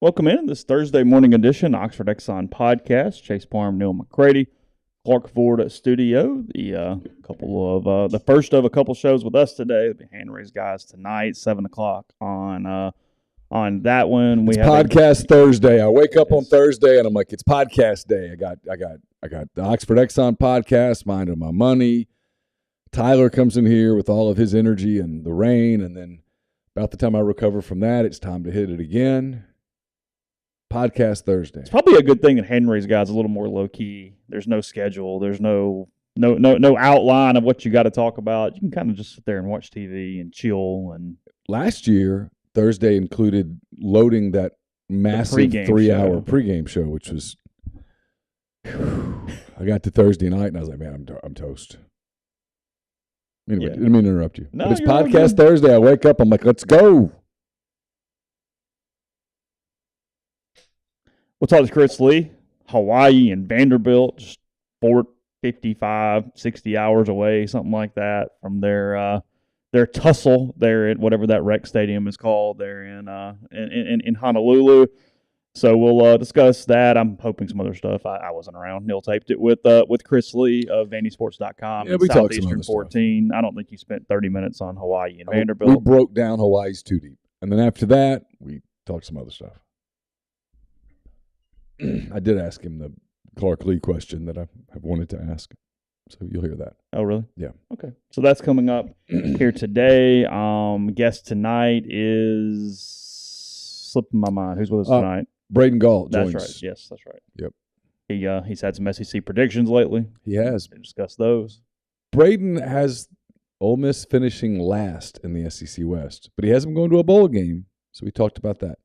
Welcome in this Thursday morning edition, Oxford Exxon Podcast. Chase Parham, Neal, McCready, Clark Ford Studio. The first of a couple shows with us today. It'll be Hand Raised Guys tonight, 7:00 on that one. It's podcast Thursday. I wake up on Thursday and I'm like, it's podcast day. I got the Oxford Exxon Podcast, Minding My Money. Tyler comes in here with all of his energy and the rain, and then about the time I recover from that, it's time to hit it again. Podcast Thursday. It's probably a good thing that Hand Raised Guys is a little more low key. There's no schedule. There's no outline of what you got to talk about. You can kind of just sit there and watch TV and chill. And last year, Thursday included loading that massive 3-hour pregame show, which was. I got to Thursday night and I was like, man, I'm toast. Anyway, didn't mean to interrupt you. No, but it's podcast Thursday. I wake up, I'm like, let's go. We'll talk to Chris Lee, Hawaii and Vanderbilt, just 55, 60 hours away, something like that, from their tussle there at whatever that rec stadium is called there in Honolulu. So we'll discuss that. I'm hoping some other stuff. I wasn't around. Neal taped it with Chris Lee of VandySports.com. Yeah, we talked some other 14. Stuff. I don't think you spent 30 minutes on Hawaii and Vanderbilt. We broke down Hawaii's too deep. And then after that, we talked some other stuff. I did ask him the Clark Lee question that I have wanted to ask. So you'll hear that. Oh, really? Yeah. Okay. So that's coming up here today. Guest tonight is slipping my mind. Who's with us tonight? Braden Gall joins. That's right. Yes, that's right. Yep. He's had some SEC predictions lately. He has. We discussed those. Braden has Ole Miss finishing last in the SEC West, but he has them going to a bowl game. So we talked about that.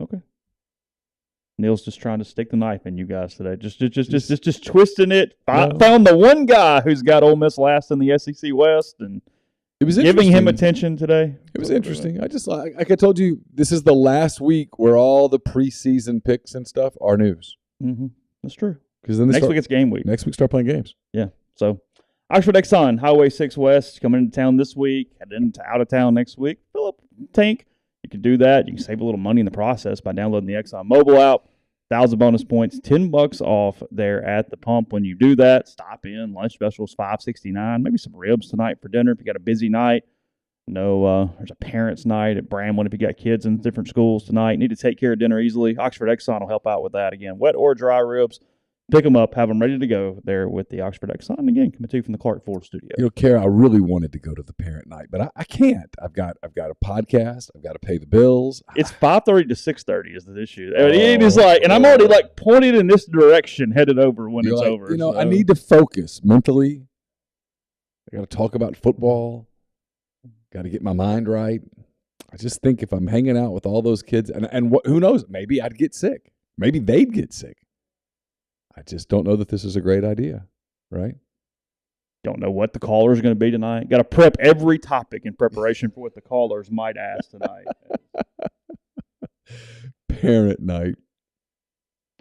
Okay. Neal's just trying to stick the knife in you guys today. Just twisting it. Found the one guy who's got Ole Miss last in the SEC West, and it was giving him attention today. It was interesting. Like I told you, this is the last week where all the preseason picks and stuff are news. Mm-hmm. That's true. Because then next week it's game week. Next week start playing games. Yeah. So Oxford Exxon, Highway 6 West, coming into town this week, heading into out of town next week. Fill up tank. You can do that. You can save a little money in the process by downloading the Exxon mobile app. 1,000 bonus points, $10 off there at the pump when you do that. Stop in. Lunch specials, $5.69. Maybe some ribs tonight for dinner if you got a busy night. There's a parents' night at Bramlin if you got kids in different schools tonight. Need to take care of dinner easily. Oxford Exxon will help out with that. Again, wet or dry ribs. Pick them up, have them ready to go there with the Oxford Exxon. Again, coming to you from the Clark Ford Studio. Kara, I really wanted to go to the parent night, but I can't. I've got a podcast. I've got to pay the bills. It's 5:30 to 6:30 is the issue. It is and I'm already pointed in this direction, headed over when it's over. I need to focus mentally. I got to talk about football. Got to get my mind right. I just think if I'm hanging out with all those kids, and who knows, maybe I'd get sick. Maybe they'd get sick. I just don't know that this is a great idea, right? Don't know what the caller is going to be tonight. Got to prep every topic in preparation for what the callers might ask tonight. Parent night.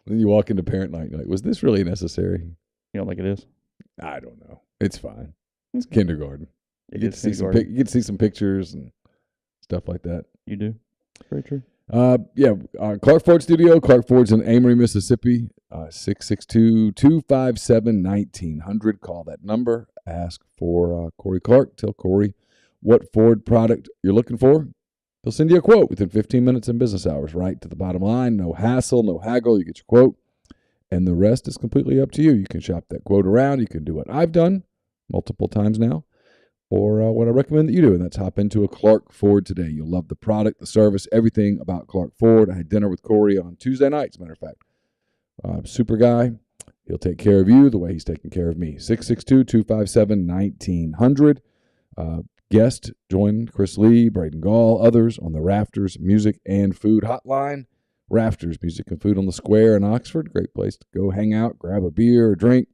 Then you walk into parent night and you're like, was this really necessary? You don't think it is? I don't know. It's fine. It's kindergarten. You get to see some pictures and stuff like that. You do? Very true. Clark Ford Studio. Clark Ford's in Amory, Mississippi. 662-257-1900. Call that number. Ask for Corey Clark. Tell Corey what Ford product you're looking for. They'll send you a quote within 15 minutes in business hours, right to the bottom line. No hassle, no haggle. You get your quote, and the rest is completely up to you. You can shop that quote around. You can do what I've done multiple times now, or what I recommend that you do, and that's hop into a Clark Ford today. You'll love the product, the service, everything about Clark Ford. I had dinner with Corey on Tuesday night, as a matter of fact. Super guy. He'll take care of you the way he's taking care of me. 662-257-1900. Guest, join Chris Lee, Braden Gall, others on the Rafters Music and Food Hotline. Rafters Music and Food on the Square in Oxford. Great place to go hang out, grab a beer or drink.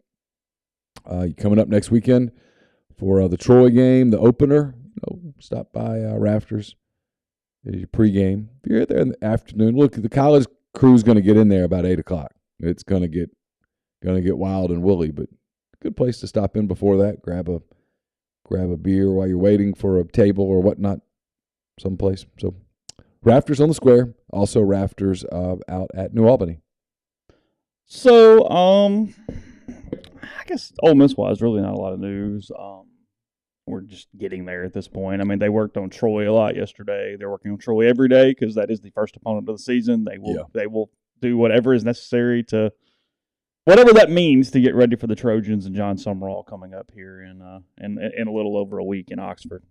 Coming up next weekend for the Troy game, the opener. Stop by Rafters. There's your pregame. If you're there in the afternoon, look, the college crew's going to get in there about 8 o'clock. It's going to get wild and woolly, but good place to stop in before that. Grab a beer while you're waiting for a table or whatnot someplace. So Rafters on the square. Also rafters out at New Albany. So, I guess Ole Miss wise, really not a lot of news. We're just getting there at this point. I mean, they worked on Troy a lot yesterday. They're working on Troy every day because that is the first opponent of the season. They will do whatever is necessary to whatever that means to get ready for the Trojans and John Summerall coming up here in a little over a week in Oxford.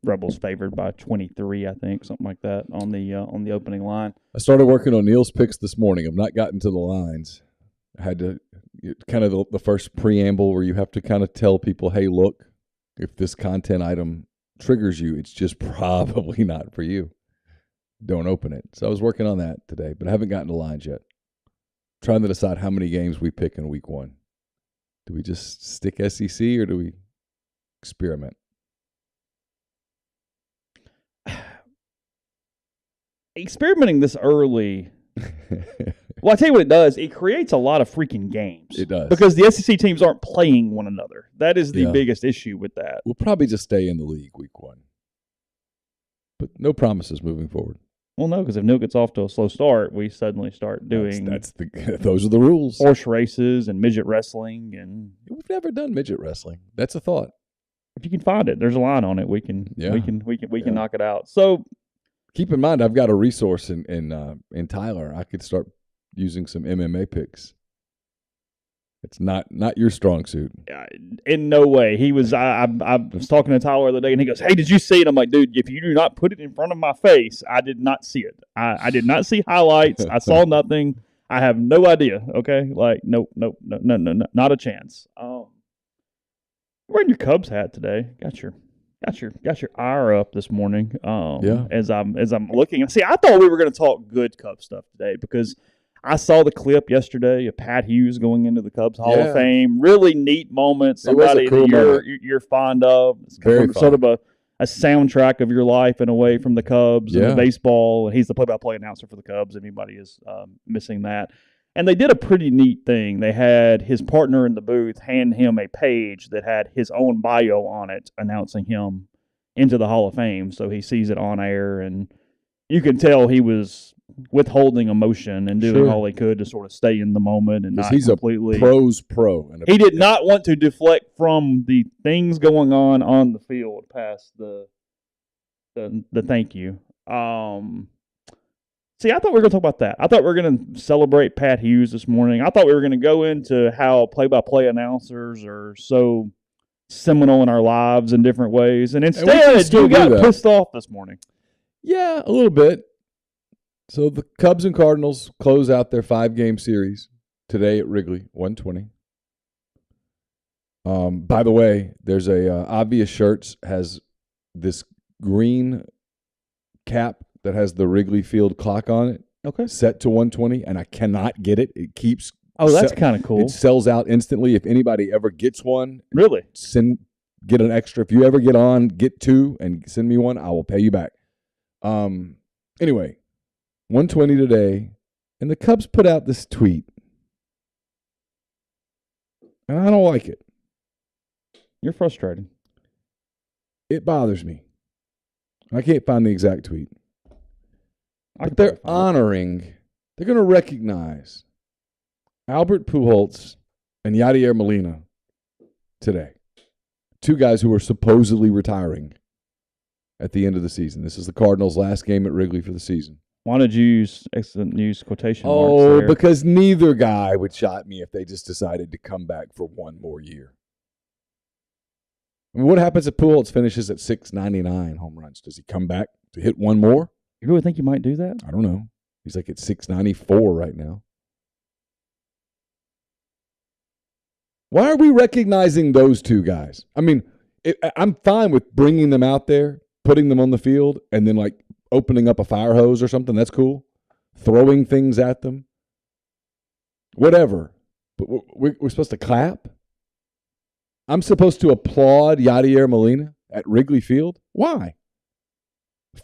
Rebels favored by 23, I think, something like that on the opening line. I started working on Neal's picks this morning. I've not gotten to the lines. I had to kind of the first preamble where you have to kind of tell people, hey, look, if this content item triggers you, it's just probably not for you. Don't open it. So I was working on that today, but I haven't gotten to lines yet. Trying to decide how many games we pick in week 1. Do we just stick SEC or do we experiment? Experimenting this early. Well, I tell you what it does. It creates a lot of freaking games. It does. Because the SEC teams aren't playing one another. That is the biggest issue with that. We'll probably just stay in the league week 1. But no promises moving forward. Well, no, because if Neal gets off to a slow start, we suddenly start doing those are the rules. Horse races and midget wrestling, and we've never done midget wrestling. That's a thought. If you can find it, there's a line on it. We can knock it out. So keep in mind, I've got a resource in Tyler. I could start using some MMA picks. It's not your strong suit. In no way. He was. I was talking to Tyler the other day, and he goes, "Hey, did you see it?" I'm like, "Dude, if you do not put it in front of my face, I did not see it. I did not see highlights. I saw nothing. I have no idea. Okay, like no, not a chance." You're wearing your Cubs hat today. Got your ire up this morning. As I'm looking, see, I thought we were going to talk good Cubs stuff today because I saw the clip yesterday of Pat Hughes going into the Cubs Hall of Fame. Really neat moment. Somebody that you're fond of. It's sort of a soundtrack of your life in a way from the Cubs and the baseball. And he's the play-by-play announcer for the Cubs. Anybody is missing that. And they did a pretty neat thing. They had his partner in the booth hand him a page that had his own bio on it announcing him into the Hall of Fame. So he sees it on air, and you can tell he was withholding emotion and doing all he could to sort of stay in the moment and not completely. He's a pro's pro. He did not want to deflect from the things going on the field past the thank you. See, I thought we were going to talk about that. I thought we were going to celebrate Pat Hughes this morning. I thought we were going to go into how play-by-play announcers are so seminal in our lives in different ways. And instead, you got pissed off this morning. Yeah, a little bit. So the Cubs and Cardinals close out their 5-game series today at Wrigley, 1:20. By the way, there's a Obvious Shirts has this green cap that has the Wrigley Field clock on it. Okay. Set to 1:20, and I cannot get it. It keeps. Oh, that's kind of cool. It sells out instantly. If anybody ever gets one, really, get an extra. If you ever get on, get 2 and send me one. I will pay you back. Anyway, 1:20 today, and the Cubs put out this tweet, and I don't like it. You're frustrated. It bothers me. I can't find the exact tweet. But they're honoring, they're going to recognize Albert Pujols and Yadier Molina today. 2 guys who are supposedly retiring at the end of the season. This is the Cardinals' last game at Wrigley for the season. Why did you use quotation marks there? Because neither guy would shot me if they just decided to come back for one more year. I mean, what happens if Pujols finishes at 699 home runs? Does he come back to hit one more? You really think you might do that? I don't know. He's like at 694 right now. Why are we recognizing those 2 guys? I mean, I'm fine with bringing them out there, putting them on the field, and then like opening up a fire hose or something. That's cool. Throwing things at them. Whatever. But we're supposed to clap? I'm supposed to applaud Yadier Molina at Wrigley Field? Why?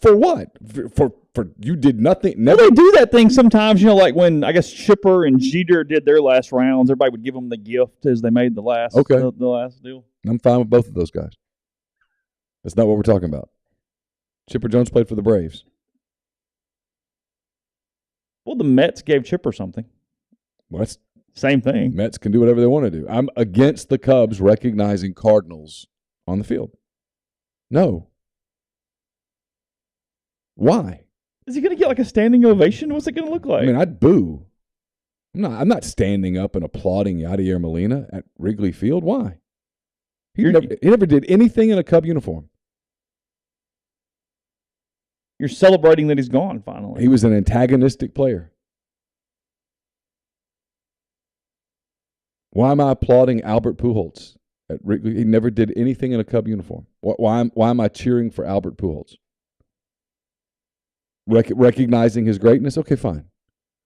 For what? For you did nothing. Well, they do that thing sometimes, like when I guess Chipper and Jeter did their last rounds, everybody would give them the gift as they made the last the last deal. I'm fine with both of those guys. That's not what we're talking about. Chipper Jones played for the Braves. Well, the Mets gave Chipper something. Well, that's Same thing. Mets can do whatever they want to do. I'm against the Cubs recognizing Cardinals on the field. No. Why? Is he going to get like a standing ovation? What's it going to look like? I mean, I'd boo. I'm not standing up and applauding Yadier Molina at Wrigley Field. Why? He never did anything in a Cub uniform. You're celebrating that he's gone finally. He was an antagonistic player. Why am I applauding Albert Pujols at Wrigley? He never did anything in a Cub uniform. Why am I cheering for Albert Pujols? Recognizing his greatness? Okay, fine.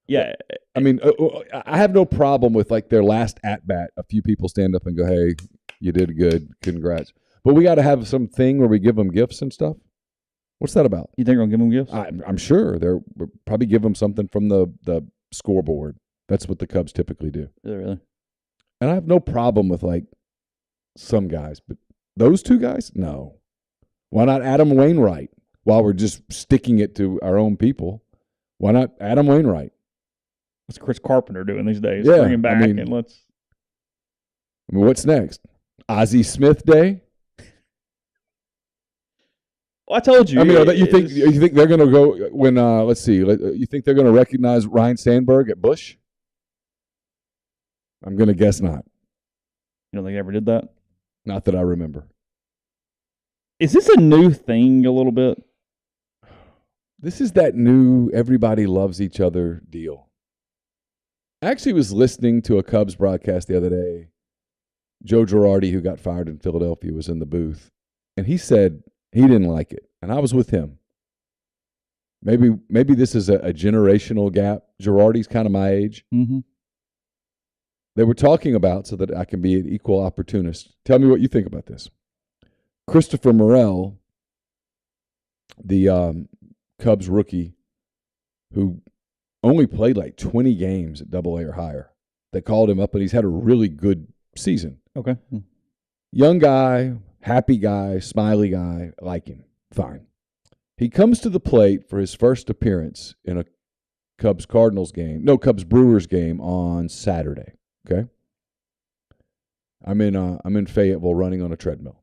Yeah. I mean, I have no problem with like their last at-bat. A few people stand up and go, hey, you did good. Congrats. But we got to have some thing where we give them gifts and stuff. What's that about? You think we're going to give them gifts? I'm sure. We'll probably give them something from the scoreboard. That's what the Cubs typically do. Is it really? And I have no problem with like some guys. But those two guys? No. Why not Adam Wainwright? While we're just sticking it to our own people, why not Adam Wainwright? What's Chris Carpenter doing these days? Yeah, Bring him back and let's. I mean, what's next? Ozzie Smith Day? Well, I told you. I mean, you think they're going to go when? Let's see. You think they're going to recognize Ryan Sandberg at Busch? I'm going to guess not. You don't think they ever did that? Not that I remember. Is this a new thing? A little bit. This is that new everybody loves each other deal. I actually was listening to a Cubs broadcast the other day. Joe Girardi, who got fired in Philadelphia, was in the booth, and he said he didn't like it, and I was with him. Maybe this is a generational gap. Girardi's kind of my age. Mm-hmm. They were talking about so that I can be an equal opportunist. Tell me what you think about this. Christopher Morel, the Cubs rookie, who only played like 20 games at AA or higher. They called him up, and he's had a really good season. Okay. Young guy, happy guy, smiley guy, like him. Fine. He comes to the plate for his first appearance in a Cubs Brewers game on Saturday. Okay. I'm in Fayetteville running on a treadmill,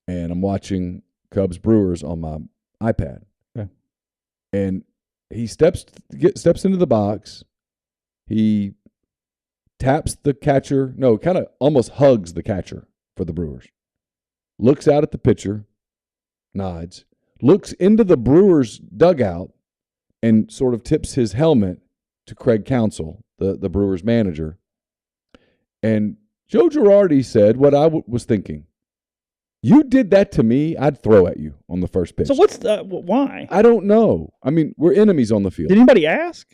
and I'm watching Cubs Brewers on my iPad. Okay. And he steps into the box. He taps the catcher. No, kind of almost hugs the catcher for the Brewers. Looks out at the pitcher, nods, looks into the Brewers dugout, and sort of tips his helmet to Craig Counsell, the Brewers manager. And Joe Girardi said what I was thinking. You did that to me, I'd throw at you on the first pitch. So why? I don't know. I mean, we're enemies on the field. Did anybody ask?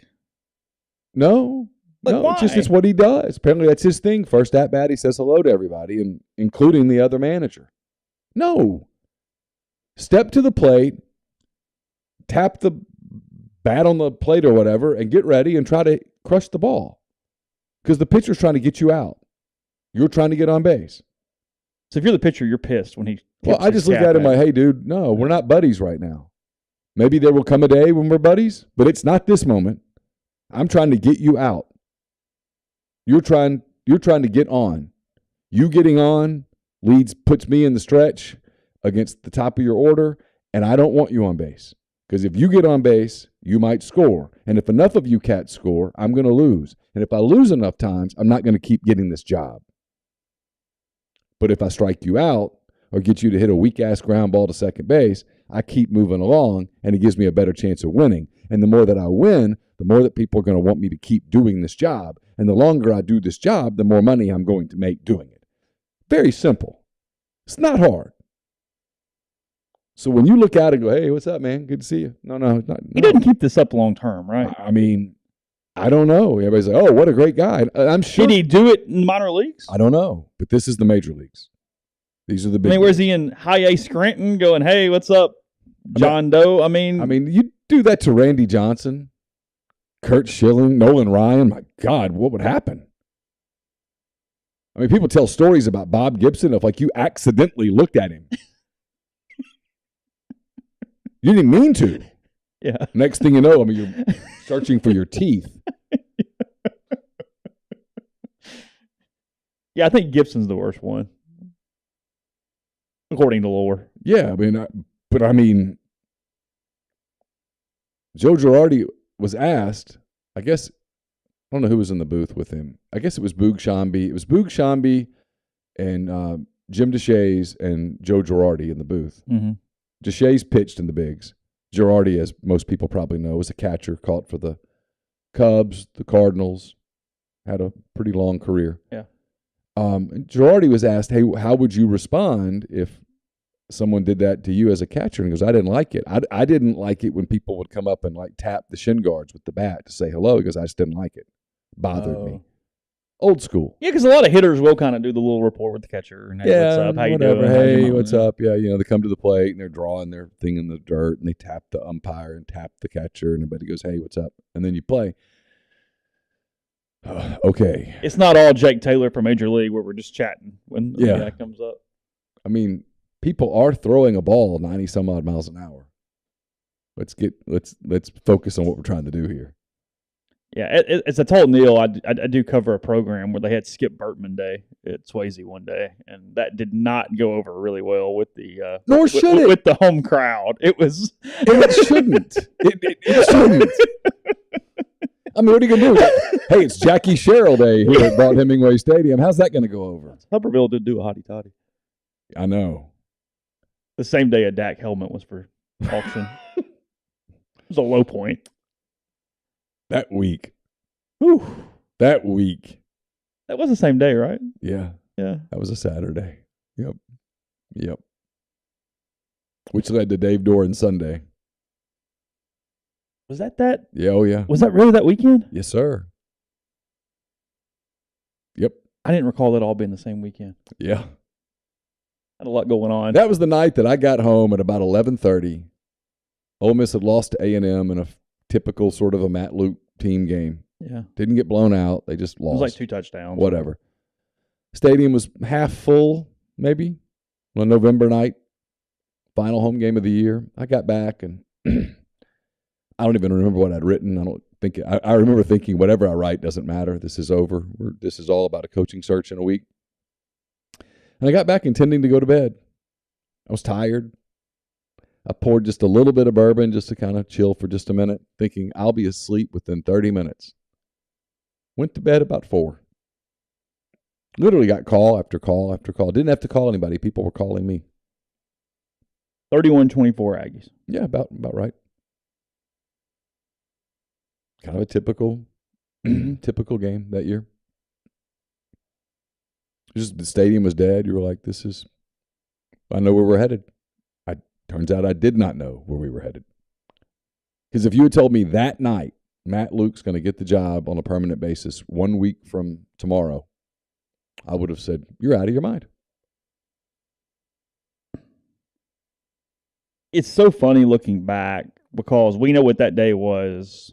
No. Why? It's what he does. Apparently that's his thing. First at bat, he says hello to everybody, and including the other manager. No. Step to the plate, tap the bat on the plate or whatever, and get ready and try to crush the ball. Because the pitcher's trying to get you out. You're trying to get on base. So if you're the pitcher, you're pissed when he. Well, I just look at him like, hey, dude, no, we're not buddies right now. Maybe there will come a day when we're buddies, but it's not this moment. I'm trying to get you out. You're trying to get on. You getting on puts me in the stretch against the top of your order, and I don't want you on base. Because if you get on base, you might score. And if enough of you cats score, I'm going to lose. And if I lose enough times, I'm not going to keep getting this job. But if I strike you out or get you to hit a weak-ass ground ball to second base, I keep moving along, and it gives me a better chance of winning. And the more that I win, the more that people are going to want me to keep doing this job. And the longer I do this job, the more money I'm going to make doing it. Very simple. It's not hard. So when you look out and go, hey, what's up, man? Good to see you. No, it's not. No. He didn't keep this up long term, right? I mean, I don't know. Everybody's like, oh, what a great guy. I'm sure. Did he do it in minor leagues? I don't know. But this is the major leagues. These are the big leagues. Where's he in High A Scranton going, hey, what's up, John Doe? I mean, you do that to Randy Johnson, Kurt Schilling, Nolan Ryan. My God, what would happen? I mean, people tell stories about Bob Gibson of like you accidentally looked at him. You didn't mean to. Yeah. Next thing you know, I mean, you're searching for your teeth. Yeah, I think Gibson's the worst one, according to lore. Yeah, I mean, Joe Girardi was asked, I guess, I don't know who was in the booth with him. I guess it was Boog Shambi. It was Boog Shambi and Jim DeShays and Joe Girardi in the booth. Mm-hmm. DeShays pitched in the bigs. Girardi, as most people probably know, was a catcher, caught for the Cubs, the Cardinals, had a pretty long career. Yeah. And Girardi was asked, hey, how would you respond if someone did that to you as a catcher? And he goes, I didn't like it. I didn't like it when people would come up and like tap the shin guards with the bat to say hello. He goes, I just didn't like it. Bothered me. Old school. Yeah, because a lot of hitters will kind of do the little report with the catcher. And, hey, what's up? How whatever. You doing? Hey, what's up? Yeah, they come to the plate and they're drawing their thing in the dirt and they tap the umpire and tap the catcher and everybody goes, hey, what's up? And then you play. Okay. It's not all Jake Taylor from Major League where we're just chatting when the guy comes up. I mean, people are throwing a ball 90 some odd miles an hour. Let's focus on what we're trying to do here. Yeah, as I told Neal, I do cover a program where they had Skip Bertman Day at Swayze one day, and that did not go over really well with the nor should it with the home crowd. It was it shouldn't. It shouldn't. I mean, what are you gonna do? Hey, it's Jackie Sherrill Day here at Balt Hemingway Stadium. How's that gonna go over? Hubbardville did do a hottie toddy. I know. The same day a Dak helmet was for auction. It was a low point. That week. Whew. That week. That was the same day, right? Yeah. Yeah. That was a Saturday. Yep. Which led to Dave Doran's Sunday. Was that? Yeah, oh yeah. Was that really that weekend? Yes, sir. Yep. I didn't recall that all being the same weekend. Yeah. Had a lot going on. That was the night that I got home at about 11:30. Ole Miss had lost to A&M in a typical sort of a Matt Luke team game. Yeah. Didn't get blown out. They just lost. It was like 2 touchdowns. Whatever. Stadium was half full, maybe, on November night. Final home game of the year. I got back, and I don't even remember what I'd written. I remember thinking, whatever I write doesn't matter. This is over. This is all about a coaching search in a week. And I got back intending to go to bed. I was tired. I poured just a little bit of bourbon just to kind of chill for just a minute, thinking I'll be asleep within 30 minutes. Went to bed about 4. Literally got call after call after call. Didn't have to call anybody. People were calling me. 31-24 Aggies. Yeah, about right. Kind of a typical game that year. Just the stadium was dead. You were like, I know where we're headed. Turns out I did not know where we were headed. Because if you had told me that night, Matt Luke's going to get the job on a permanent basis 1 week from tomorrow, I would have said, you're out of your mind. It's so funny looking back because we know what that day was.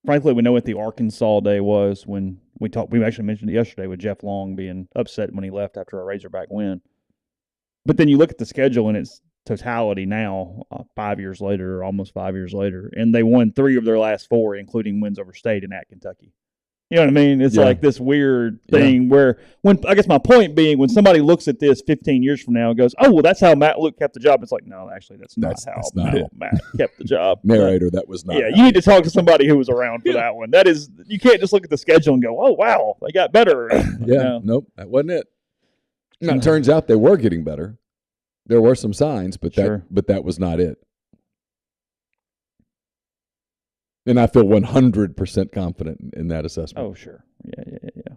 Frankly, we know what the Arkansas day was when we talked. We actually mentioned it yesterday with Jeff Long being upset when he left after a Razorback win. But then you look at the schedule and its totality now, 5 years later, or almost 5 years later, and they won 3 of their last 4, including wins over State and at Kentucky. You know what I mean? It's like this weird thing where, I guess my point being, when somebody looks at this 15 years from now and goes, oh, well, that's how Matt Luke kept the job. It's like, no, actually, that's not how Matt kept the job. Narrator, that was not. Yeah, you need to talk to somebody who was around for that one. That is, you can't just look at the schedule and go, oh, wow, they got better. Nope, that wasn't it. Now, it turns out they were getting better. There were some signs, but that was not it. And I feel 100% confident in that assessment. Oh, sure. Yeah.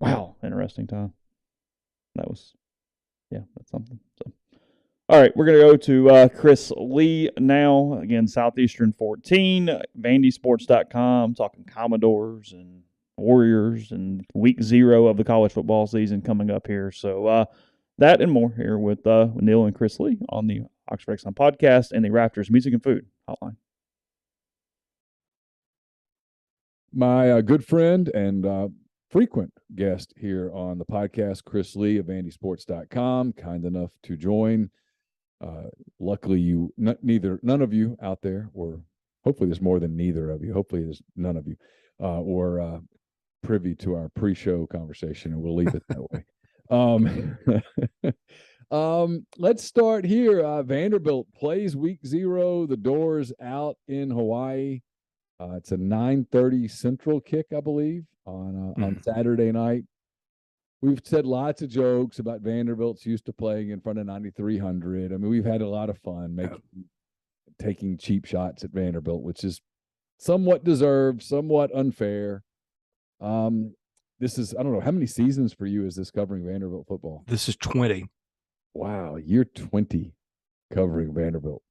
Wow, interesting time. That's something. So, all right, we're going to go to Chris Lee now. Again, Southeastern 14, VandySports.com, talking Commodores and Warriors and week 0 of the college football season coming up here. So that and more here with Neal and Chris Lee on the Oxford Exxon Podcast and the Raptors Music and Food Hotline. My good friend and frequent guest here on the podcast, Chris Lee of VandySports.com, kind enough to join. Luckily, none of you out there were hopefully there's more than neither of you. Hopefully there's none of you or privy to our pre-show conversation, and we'll leave it that way. Let's start here. Vanderbilt plays week 0. The Doors out in Hawaii. It's a 9:30 Central kick, I believe, on Saturday night. We've said lots of jokes about Vanderbilt's used to playing in front of 9,300. I mean, we've had a lot of fun taking cheap shots at Vanderbilt, which is somewhat deserved, somewhat unfair. This is, I don't know, how many seasons for you is this covering Vanderbilt football? This is 20. Wow, year 20 covering Vanderbilt.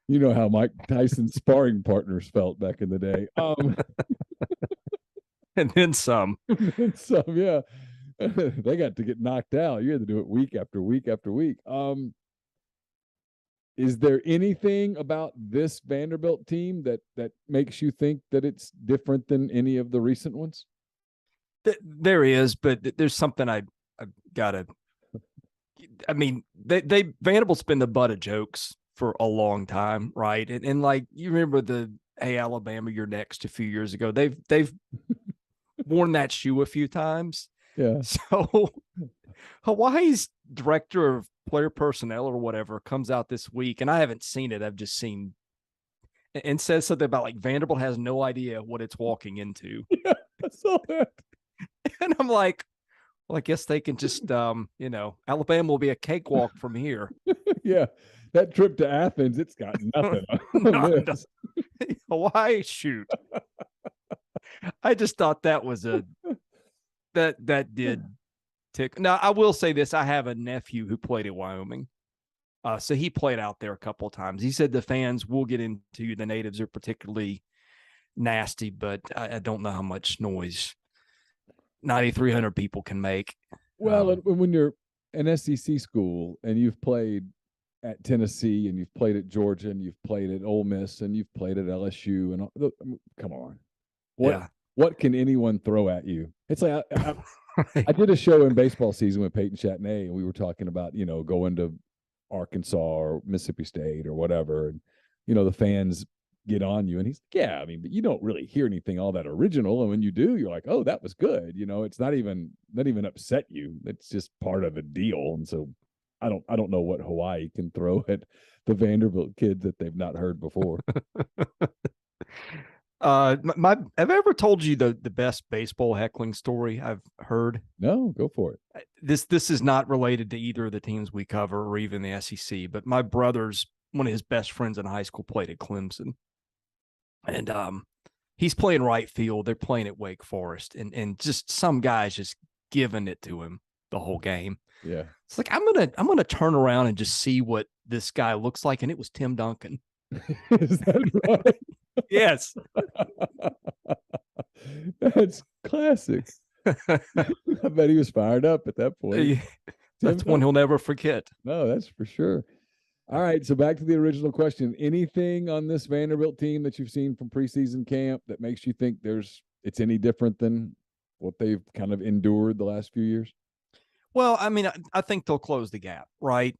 You know how Mike Tyson's sparring partners felt back in the day. And then some. And some, yeah. They got to get knocked out. You had to do it week after week after week. Is there anything about this Vanderbilt team that makes you think that it's different than any of the recent ones? There is, but there's something I've got to. I mean, Vanderbilt's been the butt of jokes for a long time, right? And like, you remember the "Hey Alabama, you're next" a few years ago. They've worn that shoe a few times. Yeah. So Hawaii's director of player personnel or whatever comes out this week, and I haven't seen it. I've just seen, and says something about like Vanderbilt has no idea what it's walking into. Yeah, I saw that. And I'm like, well, I guess they can just, Alabama will be a cakewalk from here. Yeah, that trip to Athens, it's got nothing. No. Hawaii, shoot. I just thought that was that did tick. Now, I will say this. I have a nephew who played at Wyoming. So he played out there a couple of times. He said the fans will get into you. The natives are particularly nasty, but I don't know how much noise 9,300 people can make. Well, when you're an SEC school and you've played at Tennessee and you've played at Georgia and you've played at Ole Miss and you've played at LSU and come on, what can anyone throw at you? It's like I did a show in baseball season with Peyton Chatney, and we were talking about going to Arkansas or Mississippi State or whatever, and the fans get on you, and he's like, yeah, I mean, but you don't really hear anything all that original, and when you do, you're like, oh, that was good. It's not even upset you. It's just part of the deal. And so I don't know what Hawaii can throw at the Vanderbilt kids that they've not heard before. Have I ever told you the best baseball heckling story I've heard? No, go for it. This is not related to either of the teams we cover or even the SEC, but my brother's one of his best friends in high school played at Clemson. And he's playing right field. They're playing at Wake Forest, and just some guys just giving it to him the whole game. Yeah, it's like I'm gonna turn around and just see what this guy looks like, and it was Tim Duncan. Is that right? Yes, that's classic. I bet he was fired up at that point. That's one he'll never forget. No, that's for sure. All right, so back to the original question. Anything on this Vanderbilt team that you've seen from preseason camp that makes you think it's any different than what they've kind of endured the last few years? Well, I mean, I think they'll close the gap, right?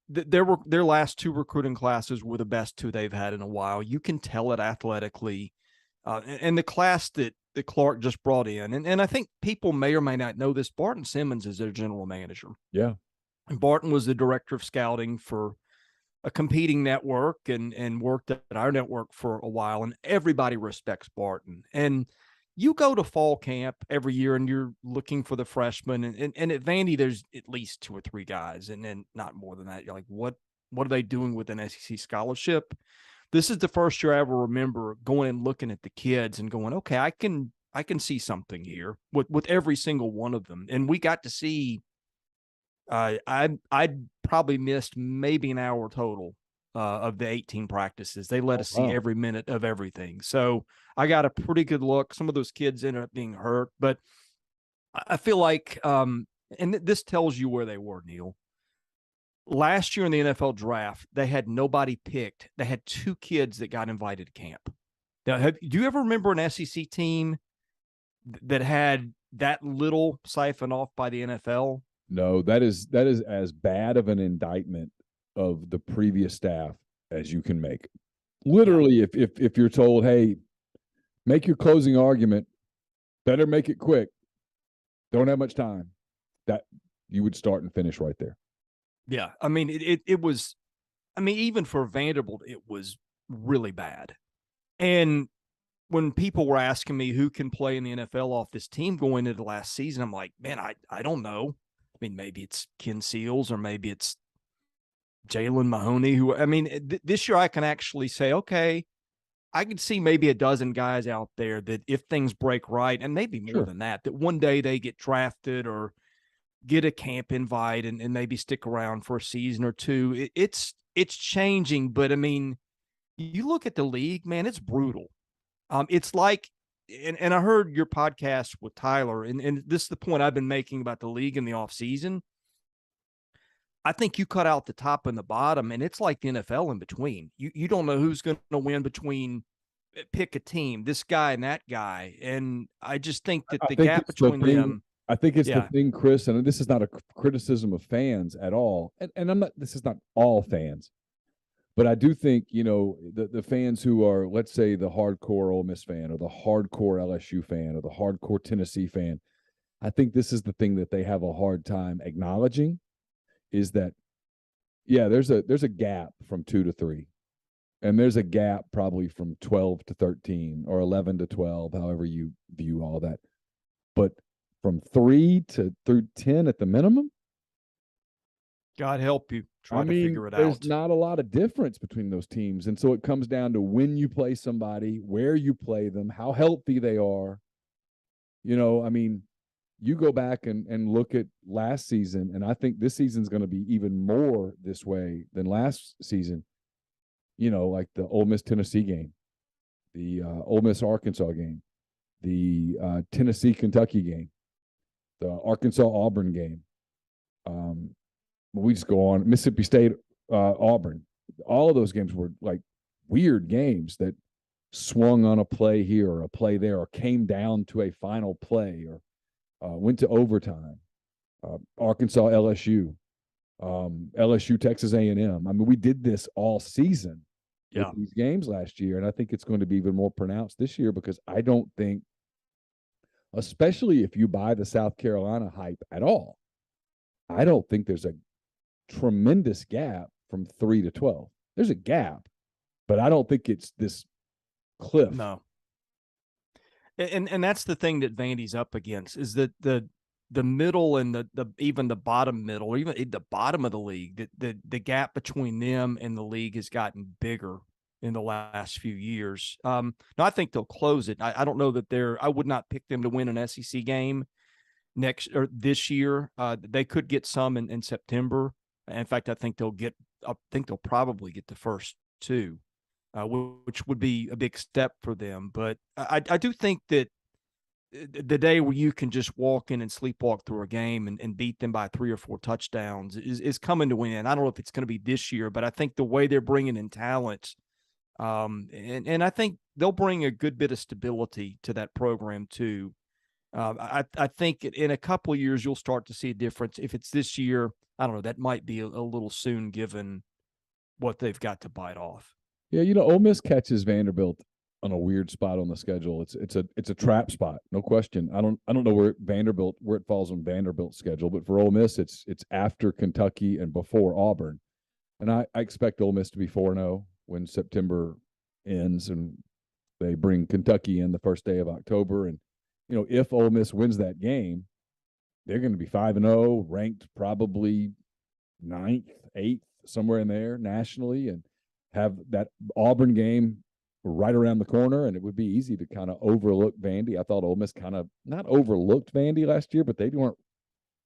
Their last 2 recruiting classes were the best 2 they've had in a while. You can tell it athletically. And the class that Clark just brought in, and I think people may or may not know this, Barton Simmons is their general manager. Yeah. And Barton was the director of scouting for a competing network and worked at our network for a while, and everybody respects Barton. And you go to fall camp every year and you're looking for the freshmen, and at Vandy, there's at least 2 or 3 guys, and then not more than that. You're like, what are they doing with an SEC scholarship? This is the first year I ever remember going and looking at the kids and going, okay, I can see something here with every single one of them. And we got to see, I probably missed maybe an hour total of the 18 practices. They let us see every minute of everything. So I got a pretty good look. Some of those kids ended up being hurt, but I feel like, and this tells you where they were, Neal. Last year in the NFL draft, they had nobody picked. They had 2 kids that got invited to camp. Now, do you ever remember an SEC team that had that little siphoned off by the NFL? No, that is as bad of an indictment of the previous staff as you can make. Literally, if you're told, hey, make your closing argument, better make it quick, don't have much time, that you would start and finish right there. Yeah. I mean, it was, I mean, even for Vanderbilt, it was really bad. And when people were asking me who can play in the NFL off this team going into the last season, I'm like, man, I don't know. I mean, maybe it's Ken Seals or maybe it's Jalen Mahoney. Who, I mean, this year I can actually say, okay, I could see maybe a dozen guys out there that if things break right, and maybe more than that one day they get drafted or get a camp invite and maybe stick around for a season or two. It's changing, but I mean, you look at the league, man, it's brutal. It's like, and I heard your podcast with Tyler, and this is the point I've been making about the league in the offseason. I think you cut out the top and the bottom, and it's like the NFL in between. You don't know who's going to win between pick a team, this guy and that guy. And I just think that the gap between them. I think it's the thing, Chris, and this is not a criticism of fans at all. And this is not all fans. But I do think, the fans who are, let's say, the hardcore Ole Miss fan or the hardcore LSU fan or the hardcore Tennessee fan, I think this is the thing that they have a hard time acknowledging is that, there's a gap from 2 to 3. And there's a gap probably from 12 to 13 or 11 to 12, however you view all that. But from 3 through 10 at the minimum, God help you try to figure it out. There's not a lot of difference between those teams. And so it comes down to when you play somebody, where you play them, how healthy they are. You go back and look at last season, and I think this season's going to be even more this way than last season. Like the Ole Miss Tennessee game, the Ole Miss Arkansas game, the Tennessee Kentucky game, the Arkansas Auburn game. We just go on Mississippi State Auburn. All of those games were like weird games that swung on a play here or a play there, or came down to a final play, or went to overtime. Arkansas LSU, LSU Texas A&M. I mean, we did this all season with these games last year, and I think it's going to be even more pronounced this year because I don't think, especially if you buy the South Carolina hype at all, I don't think there's a tremendous gap from 3 to 12. There's a gap, but I don't think it's this cliff. No. And that's the thing that Vandy's up against is that the middle and the even the bottom middle, or even the bottom of the league, the gap between them and the league has gotten bigger in the last few years. Now I think they'll close it. I don't know that I would not pick them to win an SEC game this year. They could get some in September. In fact, I think they'll probably get the first 2. Which would be a big step for them. But I do think that the day where you can just walk in and sleepwalk through a game and beat them by 3 or 4 touchdowns is coming to an end. I don't know if it's going to be this year, but I think the way they're bringing in talent, and I think they'll bring a good bit of stability to that program too. I think in a couple of years you'll start to see a difference. If it's this year, I don't know. That might be a little soon given what they've got to bite off. Yeah, Ole Miss catches Vanderbilt on a weird spot on the schedule. It's a trap spot, no question. I don't know where it falls on Vanderbilt's schedule, but for Ole Miss, it's after Kentucky and before Auburn, and I expect Ole Miss to be 4-0 when September ends and they bring Kentucky in the first day of October. And if Ole Miss wins that game, they're going to be 5-0, ranked probably 9th, 8th, somewhere in there nationally, and have that Auburn game right around the corner, and it would be easy to kind of overlook Vandy. I thought Ole Miss kind of not overlooked Vandy last year, but they weren't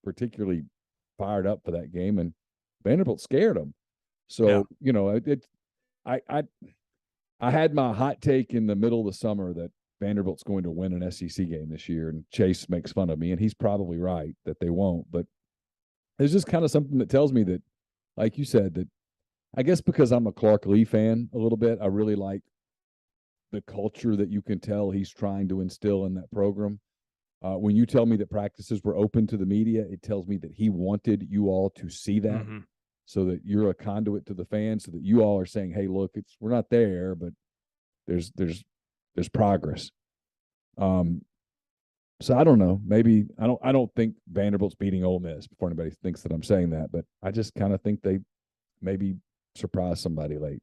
particularly fired up for that game, and Vanderbilt scared them. So, I had my hot take in the middle of the summer that Vanderbilt's going to win an SEC game this year, and Chase makes fun of me, and he's probably right that they won't. But there's just kind of something that tells me that, like you said, that I guess because I'm a Clark Lee fan a little bit, I really like the culture that you can tell he's trying to instill in that program. When you tell me that practices were open to the media, it tells me that he wanted you all to see that. so that you're a conduit to the fans, so that you all are saying, hey, look, we're not there, but there's progress. So I don't know. Maybe I don't think Vanderbilt's beating Ole Miss before anybody thinks that I'm saying that, but I just kind of think they maybe surprise somebody late.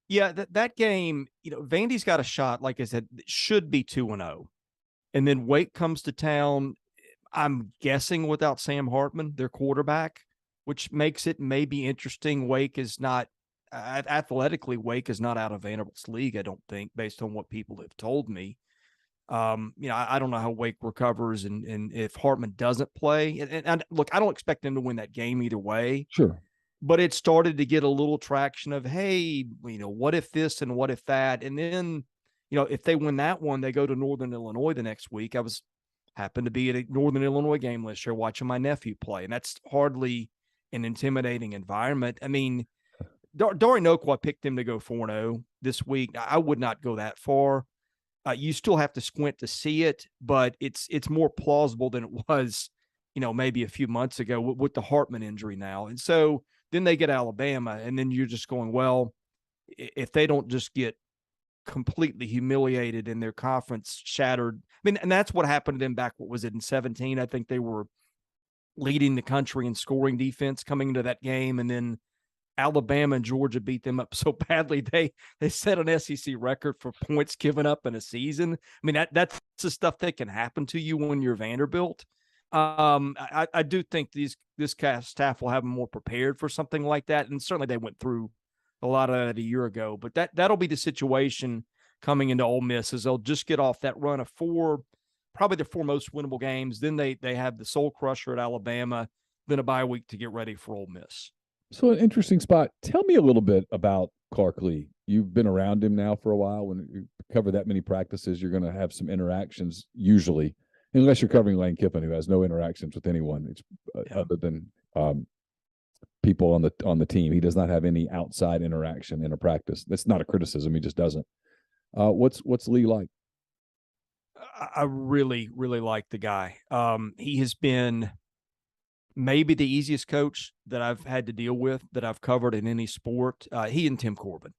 Yeah, that game, Vandy's got a shot, like I said, should be 2-0. And then Wake comes to town, I'm guessing without Sam Hartman, their quarterback, which makes it maybe interesting. Wake is not athletically, Wake is not out of Vanderbilt's league, I don't think, based on what people have told me. I don't know how Wake recovers and if Hartman doesn't play. And look, I don't expect them to win that game either way. Sure. But it started to get a little traction of, hey, what if this and what if that? And then, if they win that one, they go to Northern Illinois the next week. I happened to be at a Northern Illinois game last year watching my nephew play, and that's hardly an intimidating environment. I mean, Dari Noqua picked him to go 4-0 this week. I would not go that far. You still have to squint to see it, but it's more plausible than it was, maybe a few months ago with the Hartman injury now. And so then they get Alabama, and then you're just going, well, if they don't just get completely humiliated and their conference shattered. I mean, and that's what happened to them back, what was it, in 2017? I think they were leading the country in scoring defense coming into that game, and then Alabama and Georgia beat them up so badly they set an SEC record for points given up in a season. I mean, that's the stuff that can happen to you when you're Vanderbilt. I do think this cast staff will have them more prepared for something like that, and certainly they went through a lot of that a year ago. But that'll be the situation coming into Ole Miss, is they'll just get off that run of probably their four most winnable games. Then they have the soul crusher at Alabama, then a bye week to get ready for Ole Miss. So an interesting spot. Tell me a little bit about Clark Lee. You've been around him now for a while. When you cover that many practices, you're going to have some interactions usually, unless you're covering Lane Kiffin, who has no interactions with anyone. It's other than people on the team. He does not have any outside interaction in a practice. That's not a criticism. He just doesn't. What's Lee like? I really, really like the guy. He has been maybe the easiest coach that I've had to deal with that I've covered in any sport. He and Tim Corbin.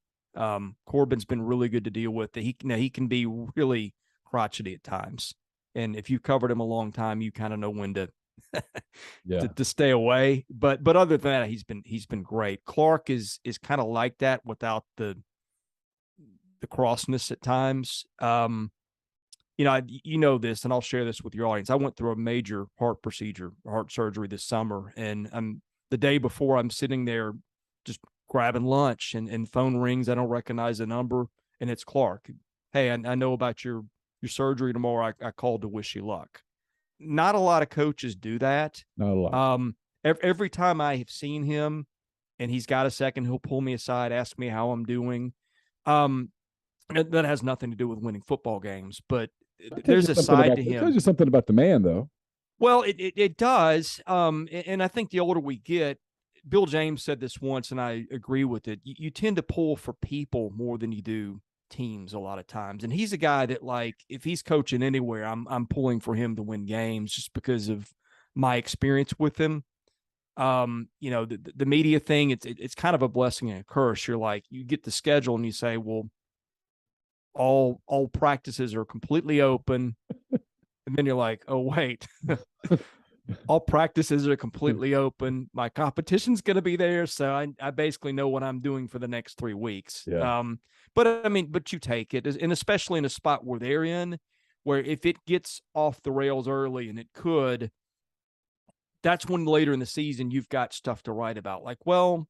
Corbin's been really good to deal with. He can be really crotchety at times, and if you've covered him a long time, you kind of know when to to stay away. But other than that, he's been great. Clark is kind of like that without the crossness at times. You know this, and I'll share this with your audience. I went through a major heart surgery this summer, and the day before, I'm sitting there just grabbing lunch, and phone rings. I don't recognize the number, and it's Clark. Hey, I know about your surgery tomorrow. I called to wish you luck. Not a lot of coaches do that. Not a lot. Every time I have seen him, and he's got a second, he'll pull me aside, ask me how I'm doing. That has nothing to do with winning football games, but there's a side to him. It tells you something about the man, though. Well, it does. And I think the older we get, Bill James said this once, and I agree with it. You tend to pull for people more than you do teams a lot of times. And he's a guy that, like, if he's coaching anywhere, I'm pulling for him to win games just because of my experience with him. The media thing, it's kind of a blessing and a curse. You're like, you get the schedule and you say, well, all practices are completely open. And then you're like, oh, wait, all practices are completely open. My competition's going to be there. So I basically know what I'm doing for the next 3 weeks. Yeah. But you take it, and especially in a spot where they're in, where if it gets off the rails early, and it could, that's when later in the season, you've got stuff to write about. Like, well,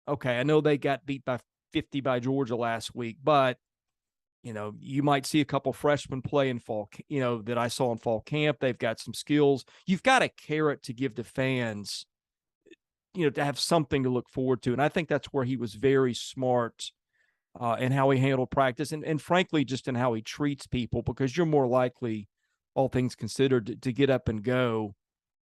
okay, I know they got beat by 50 by Georgia last week, but you might see a couple freshmen play in fall, that I saw in fall camp. They've got some skills. You've got a carrot to give to fans, to have something to look forward to. And I think that's where he was very smart in how he handled practice and frankly, just in how he treats people, because you're more likely, all things considered, to get up and go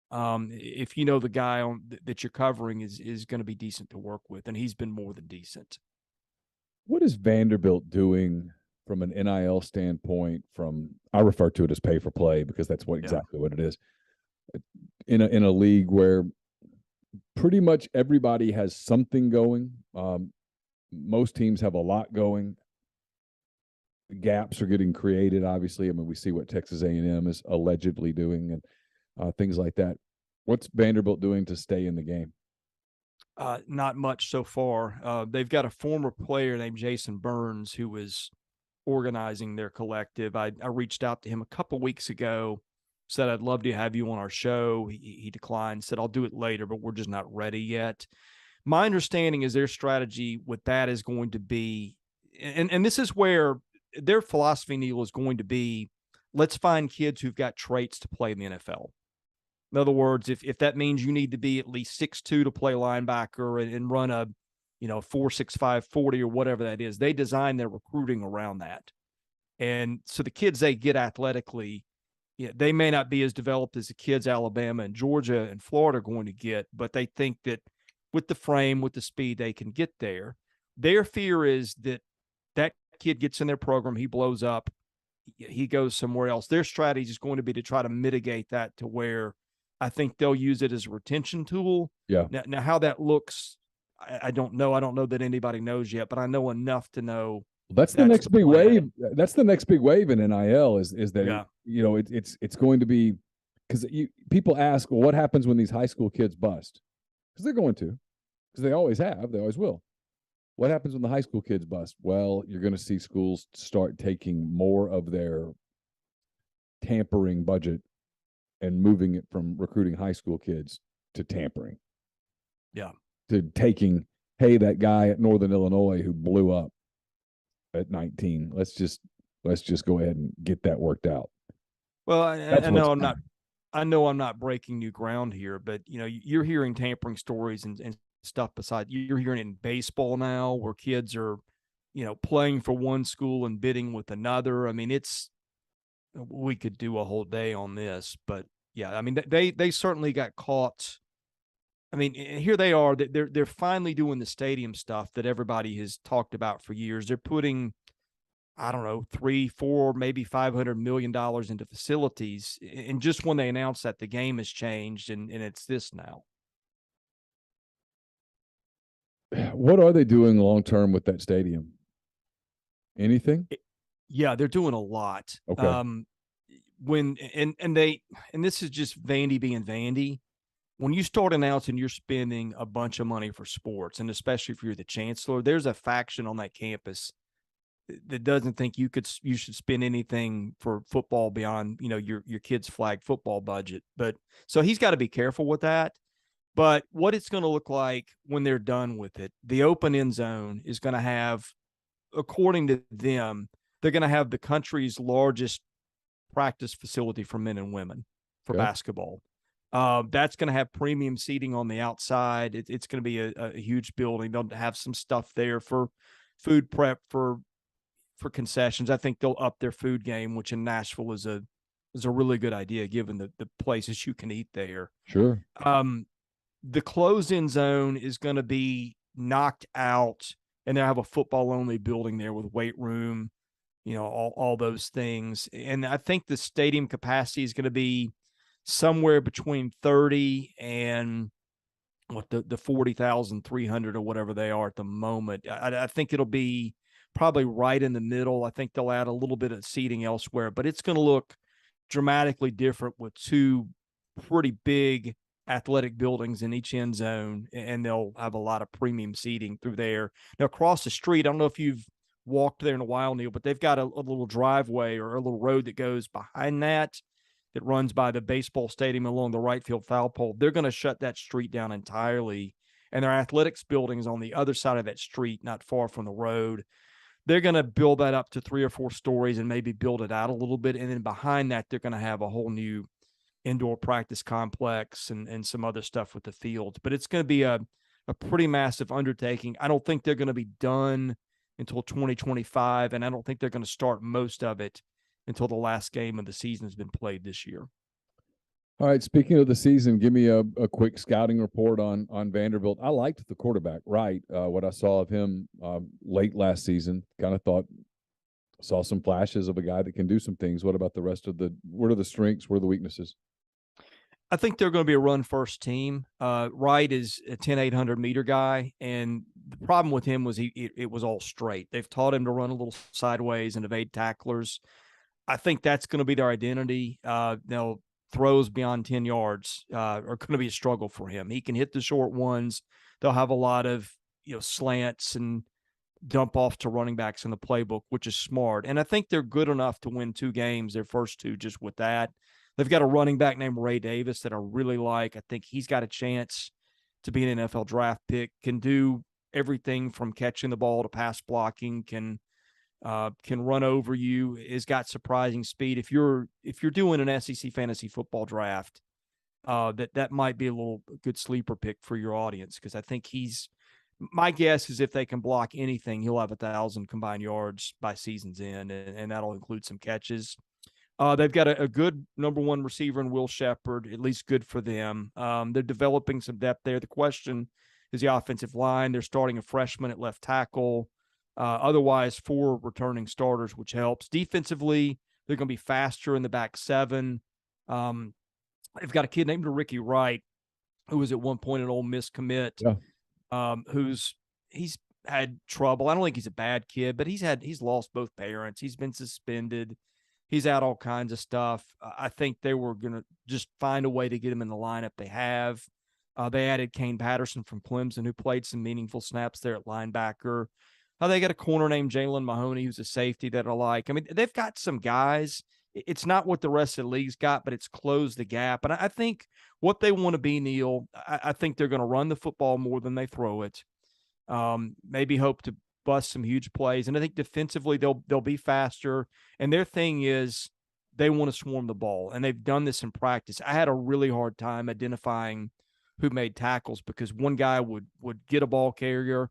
if the guy that you're covering is going to be decent to work with. And he's been more than decent. What is Vanderbilt doing from an NIL standpoint? I refer to it as pay for play, because that's exactly what it is. In a league where pretty much everybody has something going. Most teams have a lot going. Gaps are getting created, obviously. I mean, we see what Texas A&M is allegedly doing and things like that. What's Vanderbilt doing to stay in the game? Not much so far. They've got a former player named Jason Burns who was organizing their collective. I reached out to him a couple weeks ago, said I'd love to have you on our show. He declined, said I'll do it later, but we're just not ready yet. My understanding is their strategy with that is going to be, and this is where their philosophy, Neal, is going to be, let's find kids who've got traits to play in the NFL. In other words, if that means you need to be at least 6'2" to play linebacker and run a 4.65 40 or whatever that is, they design their recruiting around that. And so the kids they get athletically, they may not be as developed as the kids Alabama and Georgia and Florida are going to get, but they think that with the frame, with the speed, they can get there. Their fear is that that kid gets in their program, he blows up, he goes somewhere else. Their strategy is going to be to try to mitigate that to where I think they'll use it as a retention tool. Yeah. Now how that looks, I don't know. I don't know that anybody knows yet, but I know enough to know that's the next big wave. That's the next big wave in NIL is that it's going to be, because people ask, well, what happens when these high school kids bust? Because they're going to, because they always have, they always will. What happens when the high school kids bust? Well, you're going to see schools start taking more of their tampering budget and moving it from recruiting high school kids to tampering. Yeah. To taking, hey, that guy at Northern Illinois who blew up at 19, let's just go ahead and get that worked out. Well, I know I'm not breaking new ground here, but you're hearing tampering stories and stuff beside. You're hearing it in baseball now, where kids are, playing for one school and bidding with another. I mean, we could do a whole day on this, but yeah, I mean, they certainly got caught. I mean, here they are. They're finally doing the stadium stuff that everybody has talked about for years. They're putting, I don't know, $300, $400, maybe $500 million into facilities. And just when they announced that the game has changed and it's this now. What are they doing long term with that stadium? Anything? Yeah, they're doing a lot. Okay. And this is just Vandy being Vandy. When you start announcing you're spending a bunch of money for sports, and especially if you're the chancellor, there's a faction on that campus that doesn't think you should spend anything for football beyond, your kid's flag football budget. But so he's got to be careful with that. But what it's going to look like when they're done with it, the open end zone is going to have, according to them, they're going to have the country's largest practice facility for men and women for basketball. That's going to have premium seating on the outside. It's going to be a huge building. They'll have some stuff there for food prep, for concessions. I think they'll up their food game, which in Nashville is a really good idea given the places you can eat there. Sure. The close-in zone is going to be knocked out, and they'll have a football-only building there with weight room, all those things. And I think the stadium capacity is going to be somewhere between 30 and the 40,300 or whatever they are at the moment. I think it'll be probably right in the middle. I think they'll add a little bit of seating elsewhere, but it's going to look dramatically different with two pretty big athletic buildings in each end zone, and they'll have a lot of premium seating through there. Now, across the street, I don't know if you've walked there in a while, Neal, but they've got a little driveway or a little road that goes behind that runs by the baseball stadium along the right field foul pole. They're going to shut that street down entirely, and their athletics building is on the other side of that street, not far from the road. They're going to build that up to 3 or 4 stories and maybe build it out a little bit, and then behind that, they're going to have a whole new indoor practice complex and some other stuff with the fields. But it's going to be a pretty massive undertaking. I don't think they're going to be done until 2025, and I don't think they're going to start most of it until the last game of the season has been played this year. All right, speaking of the season, give me a quick scouting report on Vanderbilt. I liked the quarterback, Wright. What I saw of him late last season, kind of saw some flashes of a guy that can do some things. What about the rest of what are the strengths? What are the weaknesses? I think they're going to be a run-first team. Wright is a 10, 800-meter guy, and the problem with him was it was all straight. They've taught him to run a little sideways and evade tacklers. I think that's going to be their identity. Now, throws beyond 10 yards are going to be a struggle for him. He can hit the short ones. They'll have a lot of slants and dump off to running backs in the playbook, which is smart. And I think they're good enough to win 2 games, their first 2, just with that. They've got a running back named Ray Davis that I really like. I think he's got a chance to be an NFL draft pick, can do everything from catching the ball to pass blocking, can run over you, has got surprising speed. If you're doing an SEC fantasy football draft, that might be a little good sleeper pick for your audience, because I think my guess is if they can block anything, he'll have 1,000 combined yards by season's end, and that'll include some catches. They've got a good number 1 receiver in Will Shepherd, at least good for them. They're developing some depth there. The question is the offensive line. They're starting a freshman at left tackle. Otherwise, 4 returning starters, which helps. Defensively, they're going to be faster in the back 7. They've got a kid named Ricky Wright, who was at one point an Ole Miss commit, he's had trouble. I don't think he's a bad kid, but he's lost both parents. He's been suspended. He's out all kinds of stuff. I think they were going to just find a way to get him in the lineup. They have. They added Kane Patterson from Clemson, who played some meaningful snaps there at linebacker. They got a corner named Jalen Mahoney, who's a safety that I like. I mean, they've got some guys. It's not what the rest of the league's got, but it's closed the gap. And I think what they want to be, Neal, I think they're going to run the football more than they throw it. Maybe hope to bust some huge plays. And I think defensively they'll be faster. And their thing is they want to swarm the ball. And they've done this in practice. I had a really hard time identifying who made tackles, because one guy would get a ball carrier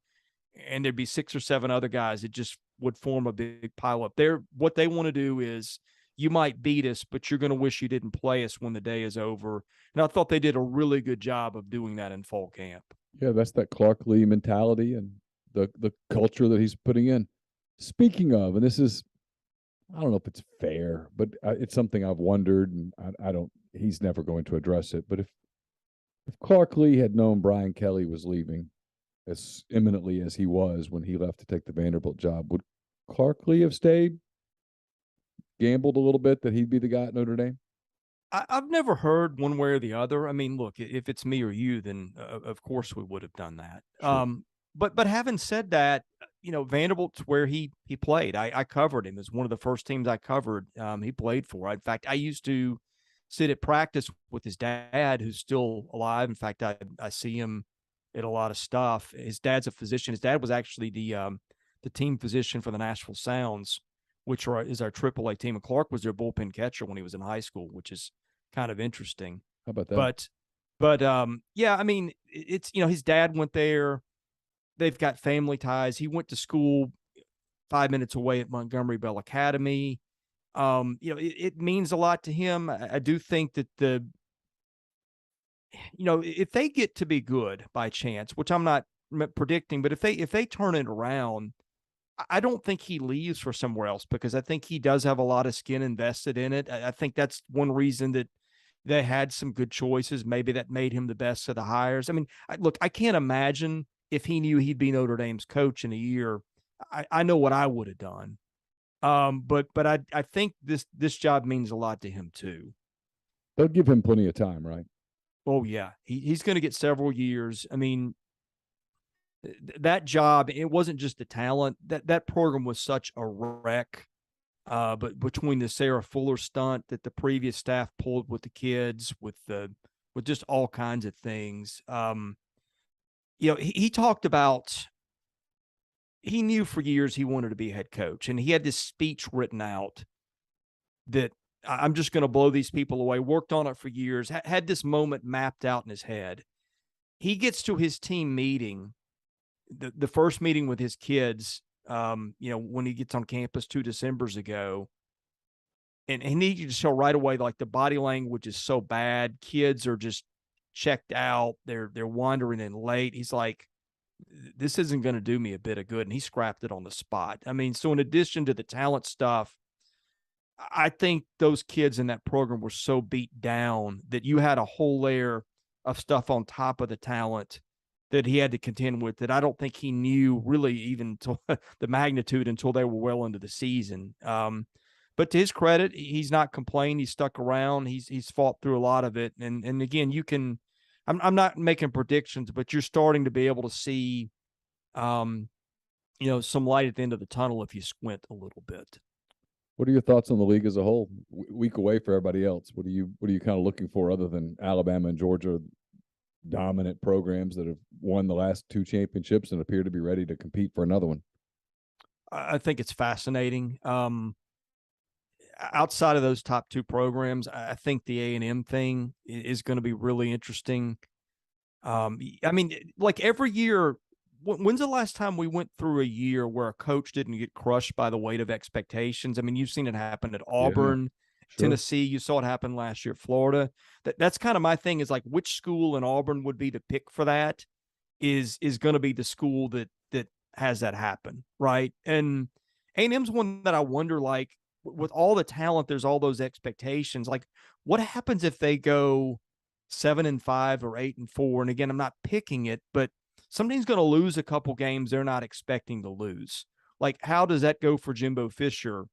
and there'd be 6 or 7 other guys that just would form a big pile up. What they want to do is, you might beat us, but you're going to wish you didn't play us when the day is over. And I thought they did a really good job of doing that in fall camp. Yeah, that's that Clark Lee mentality and the culture that he's putting in. Speaking of, and this is, I don't know if it's fair, but it's something I've wondered, and he's never going to address it. But if Clark Lee had known Brian Kelly was leaving as imminently as he was when he left to take the Vanderbilt job, would Clark Lee have stayed? Gambled a little bit that he'd be the guy at Notre Dame? I've never heard one way or the other. I mean, look, if it's me or you, then of course we would have done that. Sure. But having said that, Vanderbilt's where he played. I covered him as one of the first teams I covered. He played for. In fact, I used to sit at practice with his dad, who's still alive. In fact, I see him at a lot of stuff. His dad's a physician. His dad was actually the team physician for the Nashville Sounds, which is our AAA team. And Clark was their bullpen catcher when he was in high school, which is kind of interesting. How about that? But yeah, I mean, it's, his dad went there. They've got family ties. He went to school 5 minutes away at Montgomery Bell Academy. It means a lot to him. I do think that if they get to be good by chance, which I'm not predicting, but if they turn it around, I don't think he leaves for somewhere else, because I think he does have a lot of skin invested in it. I think that's one reason that they had some good choices. Maybe that made him the best of the hires. I mean, I can't imagine if he knew he'd be Notre Dame's coach in a year. I know what I would have done. But I think this job means a lot to him too. They'll give him plenty of time, right? Oh yeah, he's going to get several years. I mean, that job, it wasn't just the talent. That program was such a wreck. But between the Sarah Fuller stunt that the previous staff pulled with the kids, with just all kinds of things, he talked about, he knew for years he wanted to be a head coach, and he had this speech written out that I'm just going to blow these people away. Worked on it for years, had this moment mapped out in his head. He gets to his team meeting, the first meeting with his kids, when he gets on campus 2 Decembers ago, and he can show right away, like, the body language is so bad. Kids are just checked out. They're wandering in late. He's like, this isn't going to do me a bit of good. And he scrapped it on the spot. I mean, so in addition to the talent stuff, I think those kids in that program were so beat down that you had a whole layer of stuff on top of the talent that he had to contend with that I don't think he knew really even until the magnitude until they were well into the season. But to his credit, he's not complained. He's stuck around. He's fought through a lot of it. And again, you can, I'm not making predictions, but you're starting to be able to see, some light at the end of the tunnel if you squint a little bit. What are your thoughts on the league as a whole? Week away for everybody else. What are you kind of looking for other than Alabama and Georgia, dominant programs that have won the last 2 championships and appear to be ready to compete for another one? I think it's fascinating. Outside of those top 2 programs, I think the A&M thing is going to be really interesting. Like every year, when's the last time we went through a year where a coach didn't get crushed by the weight of expectations? I mean, you've seen it happen at Auburn, sure. Tennessee. You saw it happen last year at Florida. That's kind of my thing, is like which school in Auburn would be to pick for that is going to be the school that has that happen, right? And A&M's one that I wonder, like, with all the talent, there's all those expectations. Like, what happens if they go 7-5 or 8-4? And again, I'm not picking it, but somebody's going to lose a couple games they're not expecting to lose. Like, how does that go for Jimbo Fisher?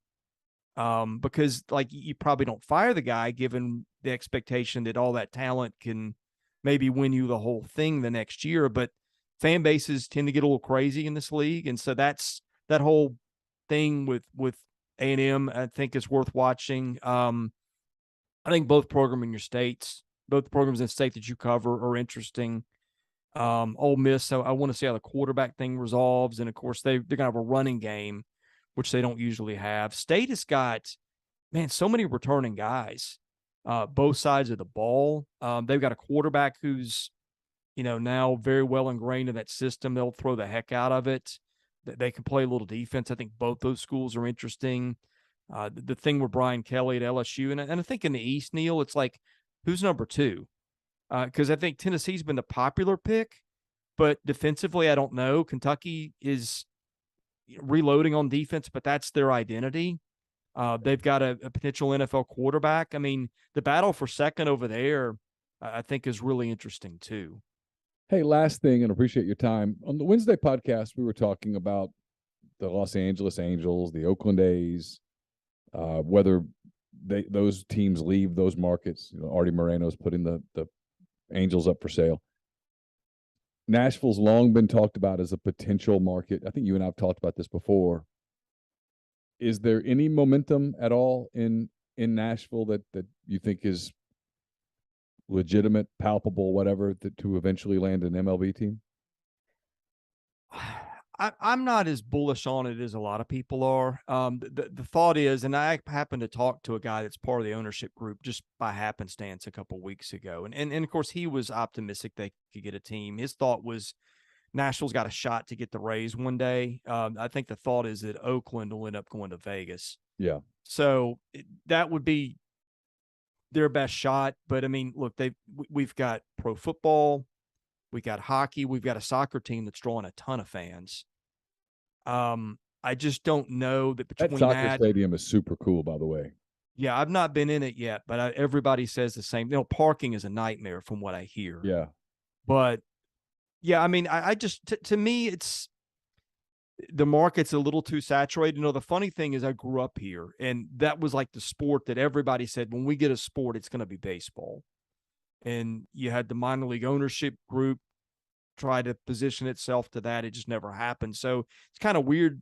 Because like you probably don't fire the guy given the expectation that all that talent can maybe win you the whole thing the next year. But fan bases tend to get a little crazy in this league, and so that's that whole thing with A&M. I think is worth watching. I think both programs in the state that you cover are interesting. Ole Miss, so I want to see how the quarterback thing resolves. And of course, they're going to have a running game, which they don't usually have. State has got, man, so many returning guys, both sides of the ball. They've got a quarterback who's, now very well ingrained in that system. They'll throw the heck out of it. They can play a little defense. I think both those schools are interesting. The thing with Brian Kelly at LSU, and I think in the East, Neal, it's like, who's number 2? Because I think Tennessee's been the popular pick, but defensively, I don't know. Kentucky is reloading on defense, but that's their identity. They've got a potential NFL quarterback. I mean, the battle for second over there, I think, is really interesting too. Hey, last thing, and appreciate your time. On the Wednesday podcast, we were talking about the Los Angeles Angels, the Oakland A's, whether those teams leave those markets. Artie Moreno's putting the Angels up for sale. Nashville's long been talked about as a potential market. I think you and I have talked about this before. Is there any momentum at all in Nashville that you think is legitimate, palpable, whatever, to eventually land an MLB team? I'm not as bullish on it as a lot of people are. The thought is, and I happened to talk to a guy that's part of the ownership group just by happenstance a couple of weeks ago. And of course, he was optimistic they could get a team. His thought was Nashville's got a shot to get the Rays one day. I think the thought is that Oakland will end up going to Vegas. Yeah. So that would be their best shot. But I mean, look, we've got pro football, we got hockey, we've got a soccer team that's drawing a ton of fans. I just don't know that between that soccer stadium is super cool, by the way. Yeah, I've not been in it yet, but everybody says the same. Parking is a nightmare from what I hear. Yeah. But yeah, I mean, I just, to me, it's, the market's a little too saturated. The funny thing is I grew up here, and that was like the sport that everybody said, when we get a sport, it's going to be baseball. And you had the minor league ownership group try to position itself to that. It just never happened. So it's kind of weird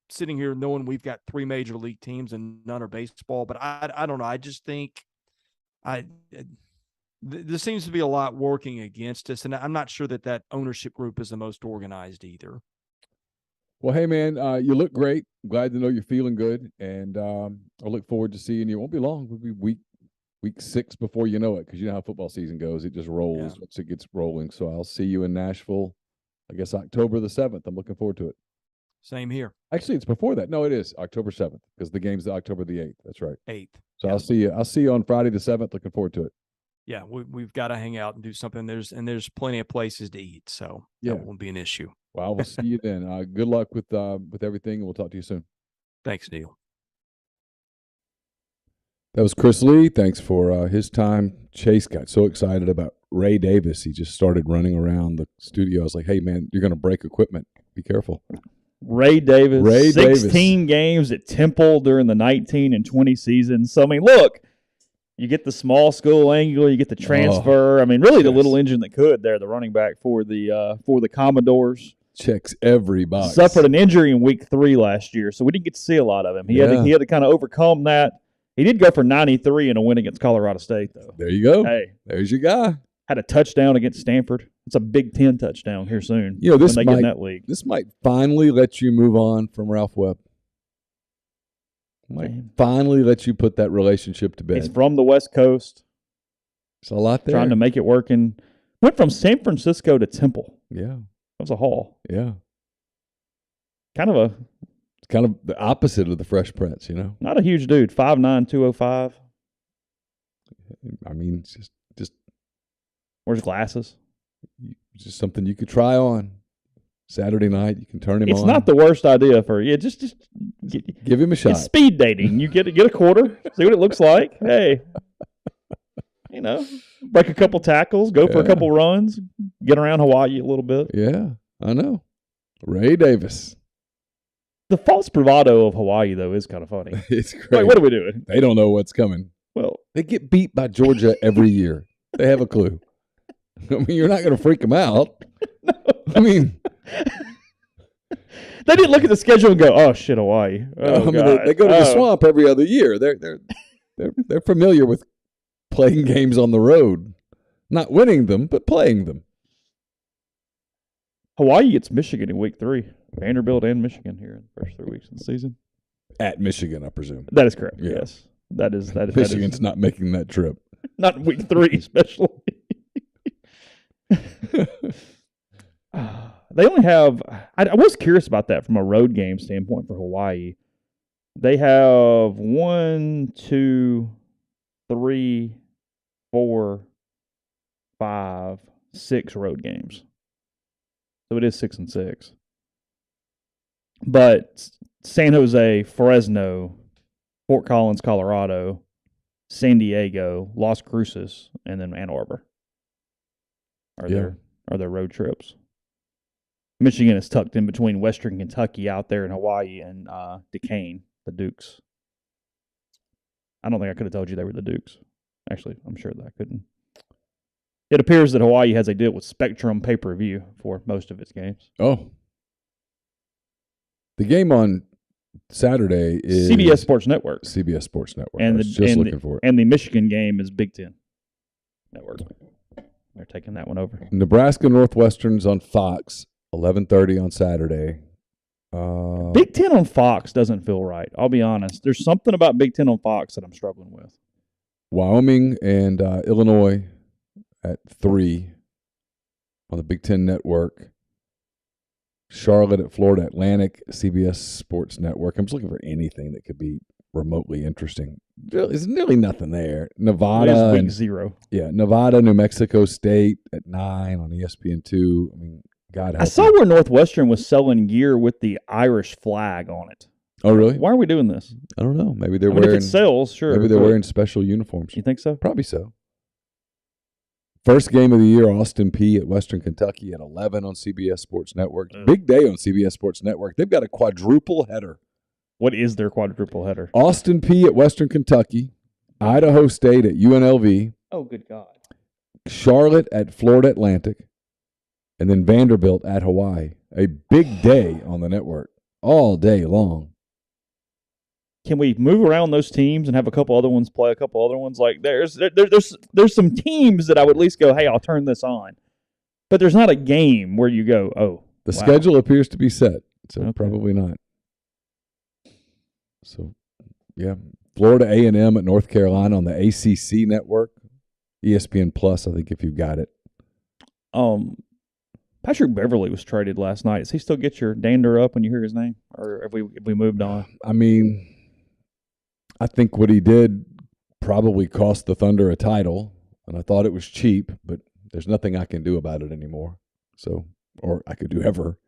sitting here knowing we've got 3 major league teams and none are baseball. But I don't know. I just think there seems to be a lot working against us. And I'm not sure that ownership group is the most organized either. Well, hey, man, you look great. Glad to know you're feeling good. And I look forward to seeing you. It won't be long. We'll be week 6 before you know it, because you know how football season goes. It just rolls once it gets rolling. So I'll see you in Nashville, I guess, October the 7th. I'm looking forward to it. Same here. Actually, it's before that. No, it is October 7th, because the game's October the 8th. That's right. 8th. So yeah. I'll see you on Friday the 7th. Looking forward to it. Yeah, we've got to hang out and do something. There's plenty of places to eat, so that won't be an issue. Well, we'll see you then. Good luck with everything, and we'll talk to you soon. Thanks, Neal. That was Chris Lee. Thanks for his time. Chase got so excited about Ray Davis. He just started running around the studio. I was like, hey, man, you're going to break equipment. Be careful. Ray Davis, 16 Davis. games at Temple during the 19 and 20 season. So, I mean, look, you get the small school angle, you get the transfer. I mean, really the little engine that could there, the running back for the Commodores. Checks every box. Suffered an injury in week 3 last year, so we didn't get to see a lot of him. He had to kind of overcome that. He did go for 93 in a win against Colorado State, though. There you go. Hey, there's your guy. Had a touchdown against Stanford. It's a Big Ten touchdown here soon. You know, this when they get in that league. This might finally let you move on from Ralph Webb. Might finally let you put that relationship to bed. He's from the West Coast. It's a lot there. Trying to make it work. And went from San Francisco to Temple. Yeah. That was a haul. Yeah. Kind of the opposite of the Fresh Prince, you know? not a huge dude. 5'9", 205. I mean, it's just Wears glasses. just something you could try on. Saturday night, you can turn him on. It's not the worst idea for you. Just give him a shot. It's speed dating. You get a quarter, see what it looks like. Hey, break a couple tackles, go for a couple runs, get around Hawaii a little bit. Yeah, I know. Ray Davis. The false bravado of Hawaii, though, is kind of funny. It's great. Like, what are we doing? They don't know what's coming. Well, they get beat by Georgia every year. They have a clue. I mean, you're not going to freak them out. No. I mean, they didn't look at the schedule and go, "Oh shit, Hawaii." Oh, they go to the swamp every other year. They're familiar with playing games on the road, not winning them, but playing them. Hawaii gets Michigan in week 3. Vanderbilt and Michigan here in the first 3 weeks of the season. At Michigan, I presume. That is correct. Yeah. Yes, that is. Michigan's not making that trip. Not in week 3, especially. They only have. I was curious about that from a road game standpoint for Hawaii. They have 1, 2, 3, 4, 5, 6 road games. So it is 6 and 6. But San Jose, Fresno, Fort Collins, Colorado, San Diego, Las Cruces, and then Ann Arbor are their road trips. Michigan is tucked in between Western Kentucky out there in Hawaii and Duquesne, the Dukes. I don't think I could have told you they were the Dukes. Actually, I'm sure that I couldn't. It appears that Hawaii has a deal with Spectrum pay-per-view for most of its games. Oh. The game on Saturday is CBS Sports Network. CBS Sports Network. And I was just looking for it. And the Michigan game is Big Ten Network. They're taking that one over. Nebraska Northwestern's on Fox, 11:30 on Saturday. Big Ten on Fox doesn't feel right. I'll be honest. There's something about Big Ten on Fox that I'm struggling with. Wyoming and Illinois at 3 on the Big Ten Network. Charlotte at Florida Atlantic, CBS Sports Network. I'm just looking for anything that could be remotely interesting. There's nearly nothing there. Nevada. Week 0. Yeah, Nevada, New Mexico State at 9 on ESPN2. I mean, God help I saw where Northwestern was selling gear with the Irish flag on it. Oh, really? Why are we doing this? I don't know. Maybe they're if wearing. it sells, sure. Maybe they're wearing special uniforms. You think so? Probably so. First game of the year, Austin Peay at Western Kentucky at 11 on CBS Sports Network. Big day on CBS Sports Network. They've got a quadruple header. What is their quadruple header? Austin Peay at Western Kentucky, Idaho State at UNLV. Oh, good God. Charlotte at Florida Atlantic, and then Vanderbilt at Hawaii. A big day on the network all day long. Can we move around those teams and have a couple other ones play a couple other ones? Like there's some teams that I would at least go, hey, I'll turn this on. But there's not a game where you go, oh. The schedule appears to be set, so probably not. So, yeah, Florida A&M at North Carolina on the ACC network, ESPN Plus. I think if you've got it. Patrick Beverly was traded last night. Does he still get your dander up when you hear his name, or have we moved on? I mean, I think what he did probably cost the Thunder a title, and I thought it was cheap, but there's nothing I can do about it anymore. So, or I could do ever.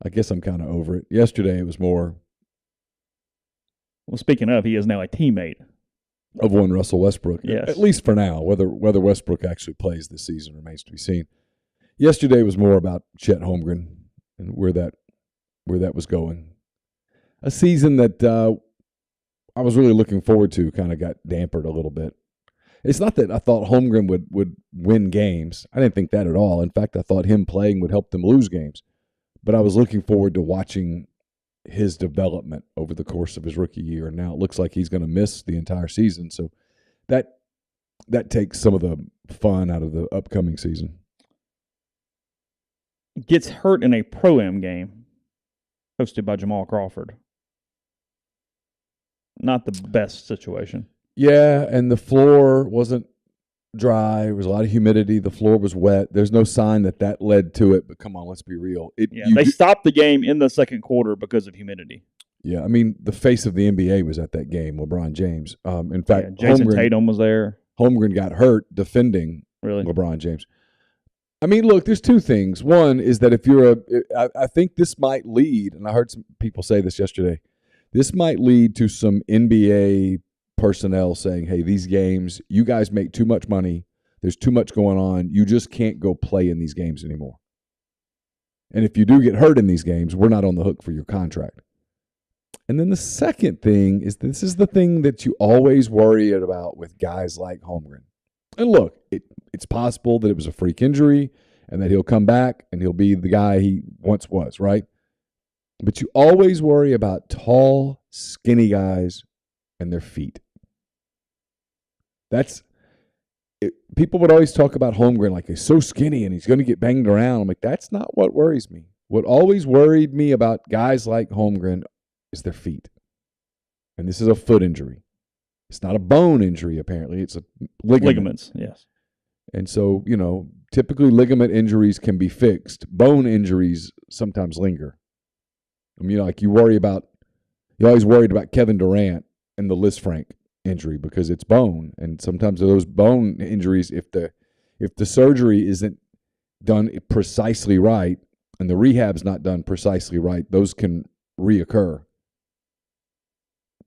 I guess I'm kind of over it. Yesterday it was more. Well, speaking of, he is now a teammate of one Russell Westbrook. Yes. At least for now. Whether Westbrook actually plays this season remains to be seen. Yesterday was more about Chet Holmgren and where that was going. A season that I was really looking forward to kind of got dampered a little bit. It's not that I thought Holmgren would win games. I didn't think that at all. In fact, I thought him playing would help them lose games. But I was looking forward to watching his development over the course of his rookie year. And now it looks like he's going to miss the entire season. So that takes some of the fun out of the upcoming season. Gets hurt in a Pro-Am game hosted by Jamal Crawford. Not the best situation. Yeah, and the floor wasn't dry. There was a lot of humidity. The floor was wet. There's no sign that led to it, but come on, let's be real. They stopped the game in the second quarter because of humidity. Yeah, I mean, the face of the NBA was at that game, LeBron James. In fact, Jason Tatum was there. Holmgren got hurt defending LeBron James. I mean, look, there's two things. One is that if you're I think this might lead, and I heard some people say this yesterday, this might lead to some NBA personnel saying, hey, these games, you guys make too much money. There's too much going on. You just can't go play in these games anymore. And if you do get hurt in these games, we're not on the hook for your contract. And then the second thing is this is the thing that you always worry about with guys like Holmgren. And look, it's possible that it was a freak injury and that he'll come back and he'll be the guy he once was, right? But you always worry about tall, skinny guys and their feet. People would always talk about Holmgren like he's so skinny and he's going to get banged around. I'm like, that's not what worries me. What always worried me about guys like Holmgren is their feet. And this is a foot injury. It's not a bone injury, apparently. It's a ligaments, yes. And so, typically ligament injuries can be fixed. Bone injuries sometimes linger. I mean, like you always worried about Kevin Durant and the Lisfranc injury because it's bone. And sometimes those bone injuries, if the surgery isn't done precisely right and the rehab's not done precisely right, those can reoccur.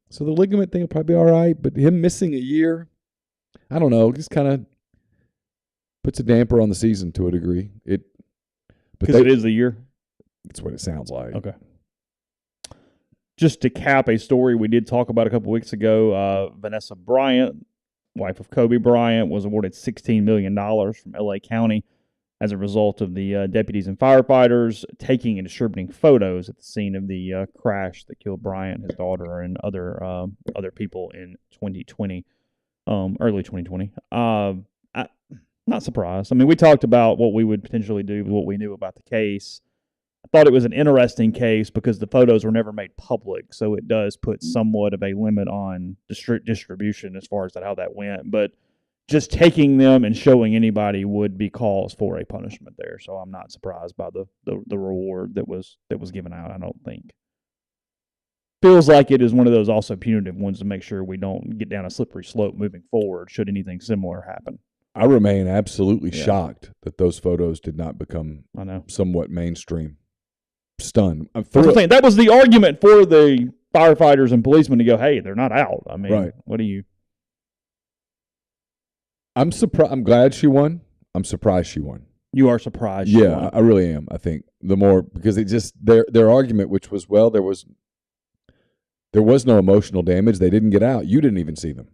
So the ligament thing will probably be all right, but him missing a year, I don't know, just kind of puts a damper on the season to a degree. Because it is a year? That's what it sounds like. Okay. Just to cap a story we did talk about a couple weeks ago, Vanessa Bryant, wife of Kobe Bryant, was awarded $16 million from L.A. County as a result of the deputies and firefighters taking and distributing photos at the scene of the crash that killed Bryant, his daughter, and other people in 2020, early 2020. I'm not surprised. I mean, we talked about what we would potentially do with what we knew about the case. I thought it was an interesting case because the photos were never made public, so it does put somewhat of a limit on distribution as far as how that went. But just taking them and showing anybody would be cause for a punishment there. So I'm not surprised by the reward that was given out, I don't think. Feels like it is one of those also punitive ones to make sure we don't get down a slippery slope moving forward should anything similar happen. I remain absolutely shocked that those photos did not become somewhat mainstream. Stunned. That was the argument for the firefighters and policemen to go, hey, they're not out. I mean, right. What do you... I'm surprised. I'm glad she won. I'm surprised she won. You are surprised she won. I really am. I think the more because it just their argument, which was there was no emotional damage. They didn't get out. You didn't even see them.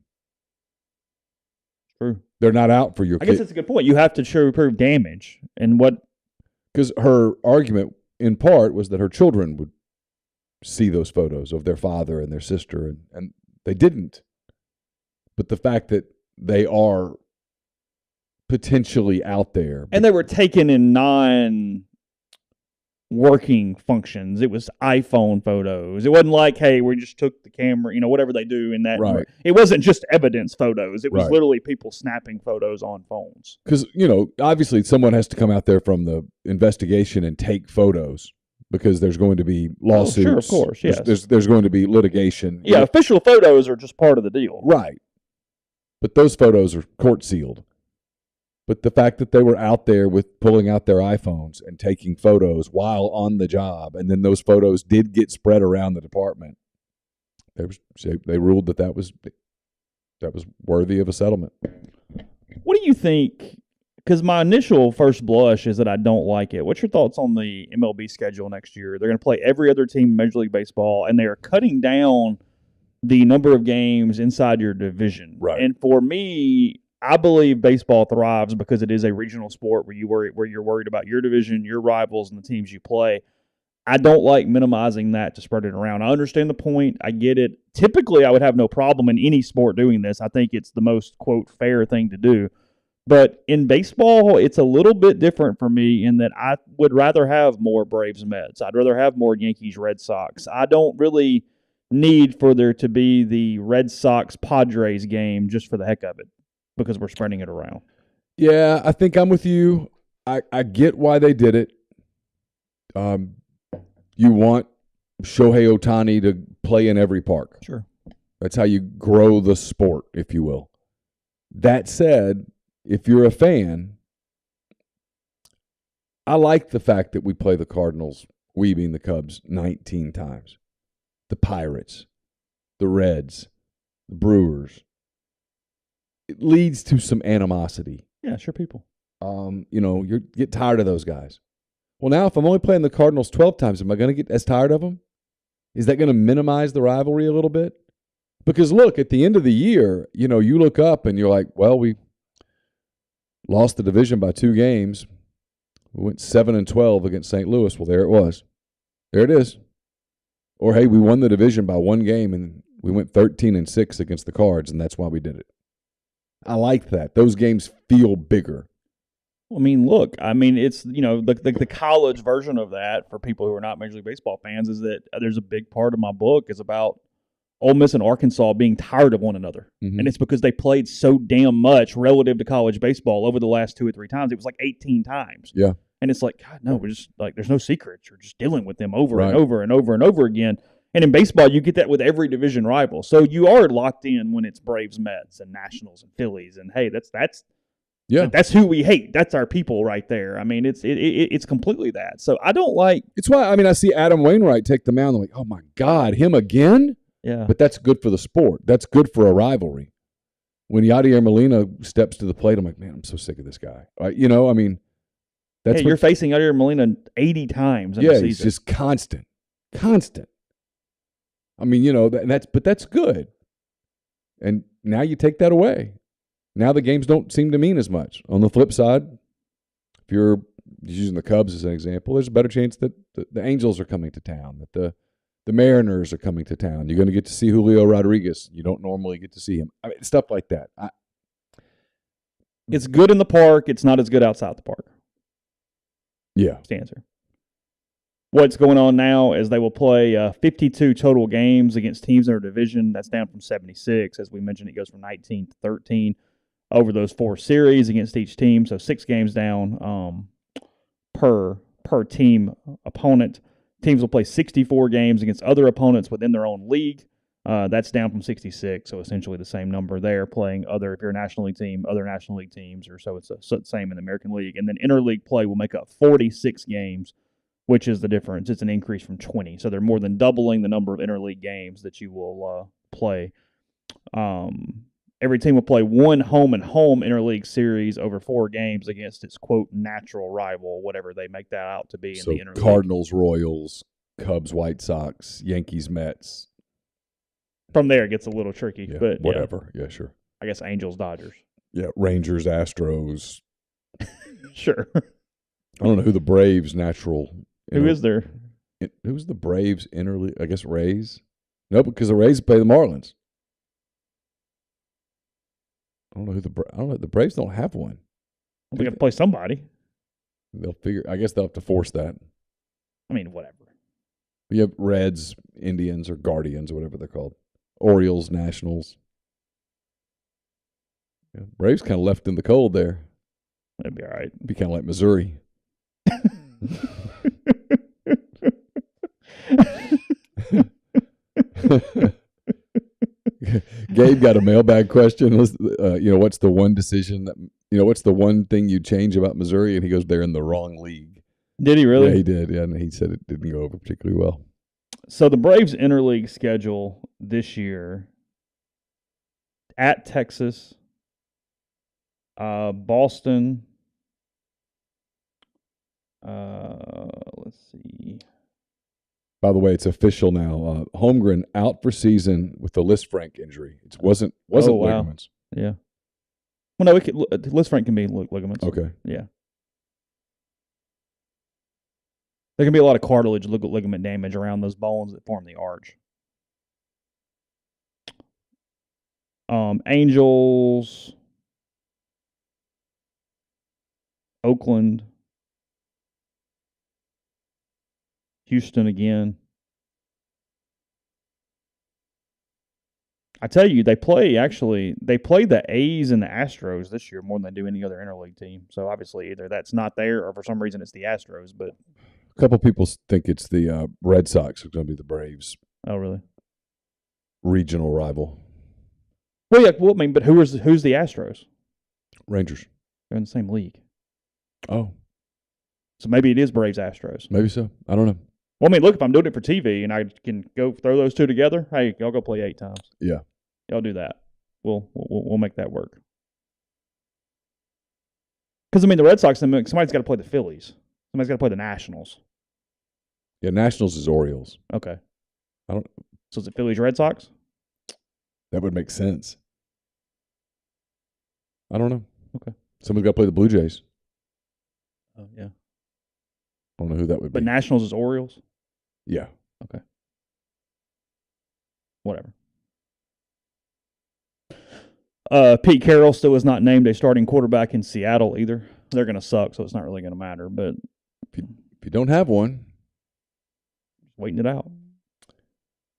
True. They're not out for your. I guess that's a good point. You have to prove damage and what because her argument in part was that her children would see those photos of their father and their sister, and they didn't. But the fact that they are potentially out there. And they were taken in non-working functions. It was iPhone photos. It wasn't like, hey, we just took the camera, whatever they do in that. Right. It wasn't just evidence photos. It was right. literally people snapping photos on phones. Because, obviously someone has to come out there from the investigation and take photos because there's going to be lawsuits. Oh, sure, of course, yes. There's going to be litigation. Yeah, official photos are just part of the deal. Right. But those photos are court sealed. But the fact that they were out there with pulling out their iPhones and taking photos while on the job, and then those photos did get spread around the department, they ruled that that was worthy of a settlement. What do you think? Because my initial first blush is that I don't like it. What's your thoughts on the MLB schedule next year? They're going to play every other team in Major League Baseball, and they are cutting down the number of games inside your division. Right. And for me, I believe baseball thrives because it is a regional sport where you're worried about your division, your rivals, and the teams you play. I don't like minimizing that to spread it around. I understand the point. I get it. Typically, I would have no problem in any sport doing this. I think it's the most, quote, fair thing to do. But in baseball, it's a little bit different for me in that I would rather have more Braves Mets. I'd rather have more Yankees Red Sox. I don't really need for there to be the Red Sox Padres game just for the heck of it because we're spreading it around. Yeah, I think I'm with you. I get why they did it. You want Shohei Ohtani to play in every park. Sure. That's how you grow the sport, if you will. That said, if you're a fan, I like the fact that we play the Cardinals, we being the Cubs, 19 times. The Pirates, the Reds, the Brewers. It leads to some animosity. Yeah, sure, people. You get tired of those guys. Well, now if I'm only playing the Cardinals 12 times, am I going to get as tired of them? Is that going to minimize the rivalry a little bit? Because, look, at the end of the year, you look up and you're like, well, we lost the division by 2 games. We went 7-12 against St. Louis. Well, there it was. There it is. Or, hey, we won the division by 1 game and we went 13-6 against the Cards, and that's why we did it. I like that. Those games feel bigger. I mean, look, it's, the college version of that for people who are not Major League Baseball fans is that there's a big part of my book is about Ole Miss and Arkansas being tired of one another. Mm-hmm. And it's because they played so damn much relative to college baseball over the last 2 or 3 times. It was like 18 times. Yeah. And it's like, God, no, we're just like, there's no secrets. You're just dealing with them over Right. and over and over and over again. And in baseball, you get that with every division rival. So you are locked in when it's Braves, Mets, and Nationals and Phillies. And hey, that's who we hate. That's our people right there. I mean, it's completely that. So I don't like. It's why I see Adam Wainwright take the mound. I'm like, oh my God, him again? Yeah. But that's good for the sport. That's good for a rivalry. When Yadier Molina steps to the plate, I'm like, man, I'm so sick of this guy. That's you're facing Yadier Molina 80 times in a season. He's just constant. I mean, that's good. And now you take that away. Now the games don't seem to mean as much. On the flip side, if you're using the Cubs as an example, there's a better chance that the Angels are coming to town, that the Mariners are coming to town. You're going to get to see Julio Rodriguez. You don't normally get to see him. Stuff like that. It's good in the park. It's not as good outside the park. Yeah. That's the answer. What's going on now is they will play 52 total games against teams in our division. That's down from 76. As we mentioned, it goes from 19 to 13 over those 4 series against each team. So 6 games down per team opponent. Teams will play 64 games against other opponents within their own league. That's down from 66, so essentially the same number there, playing if you're a National League team, other National League teams, or so it's the same in the American League. And then interleague play will make up 46 games, which is the difference. It's an increase from 20. So they're more than doubling the number of interleague games that you will play. Every team will play 1 home-and-home interleague series over 4 games against its, quote, natural rival, whatever they make that out to be in the interleague. Cardinals, Royals, Cubs, White Sox, Yankees, Mets. From there, it gets a little tricky. Yeah, but whatever. Yeah, sure. I guess Angels, Dodgers. Yeah, Rangers, Astros. Sure. I don't know who the Braves natural. Who is there? Who's the Braves interleague? I guess Rays. No, because the Rays play the Marlins. I don't know who the Braves don't have one. We have to play somebody. They'll figure. I guess they'll have to force that. I mean, whatever. You have Reds, Indians, or Guardians, or whatever they're called. Orioles, Nationals. Yeah, Braves kind of left in the cold there. That'd be all right. Be kind of like Missouri. Gabe got a mailbag question. What's the one decision that what's the one thing you change about Missouri? And he goes, they're in the wrong league. Did he really? Yeah, he did. Yeah, and he said it didn't go over particularly well. So the Braves interleague schedule this year, at Texas, Boston. Let's see. By the way, it's official now. Holmgren out for season with the Lisfranc injury. It wasn't ligaments. Yeah. Well, no, Lisfranc can be ligaments. Okay. Yeah. There can be a lot of cartilage ligament damage around those bones that form the arch. Angels, Oakland, Houston again. I tell you, they play the A's and the Astros this year more than they do any other interleague team. So obviously either that's not there or for some reason it's the Astros. But a couple people think it's the Red Sox are going to be the Braves. Oh, really? Regional rival. Well, yeah. Well, I mean, but who's the Astros? Rangers. They're in the same league. Oh. So maybe it is Braves Astros. Maybe so. I don't know. Well, I mean, look, if I'm doing it for TV and I can go throw those two together, hey, y'all go play 8 times. Yeah. Y'all do that. We'll make that work. Because, I mean, the Red Sox, somebody's got to play the Phillies. Somebody's got to play the Nationals. Yeah, Nationals is Orioles. Okay. I don't. So is it Phillies Red Sox? That would make sense. I don't know. Okay. Somebody's got to play the Blue Jays. Oh, yeah. I don't know who that would be. But Nationals is Orioles? Yeah. Okay. Whatever. Pete Carroll still is not named a starting quarterback in Seattle either. They're going to suck, so it's not really going to matter. But if you don't have one, waiting it out.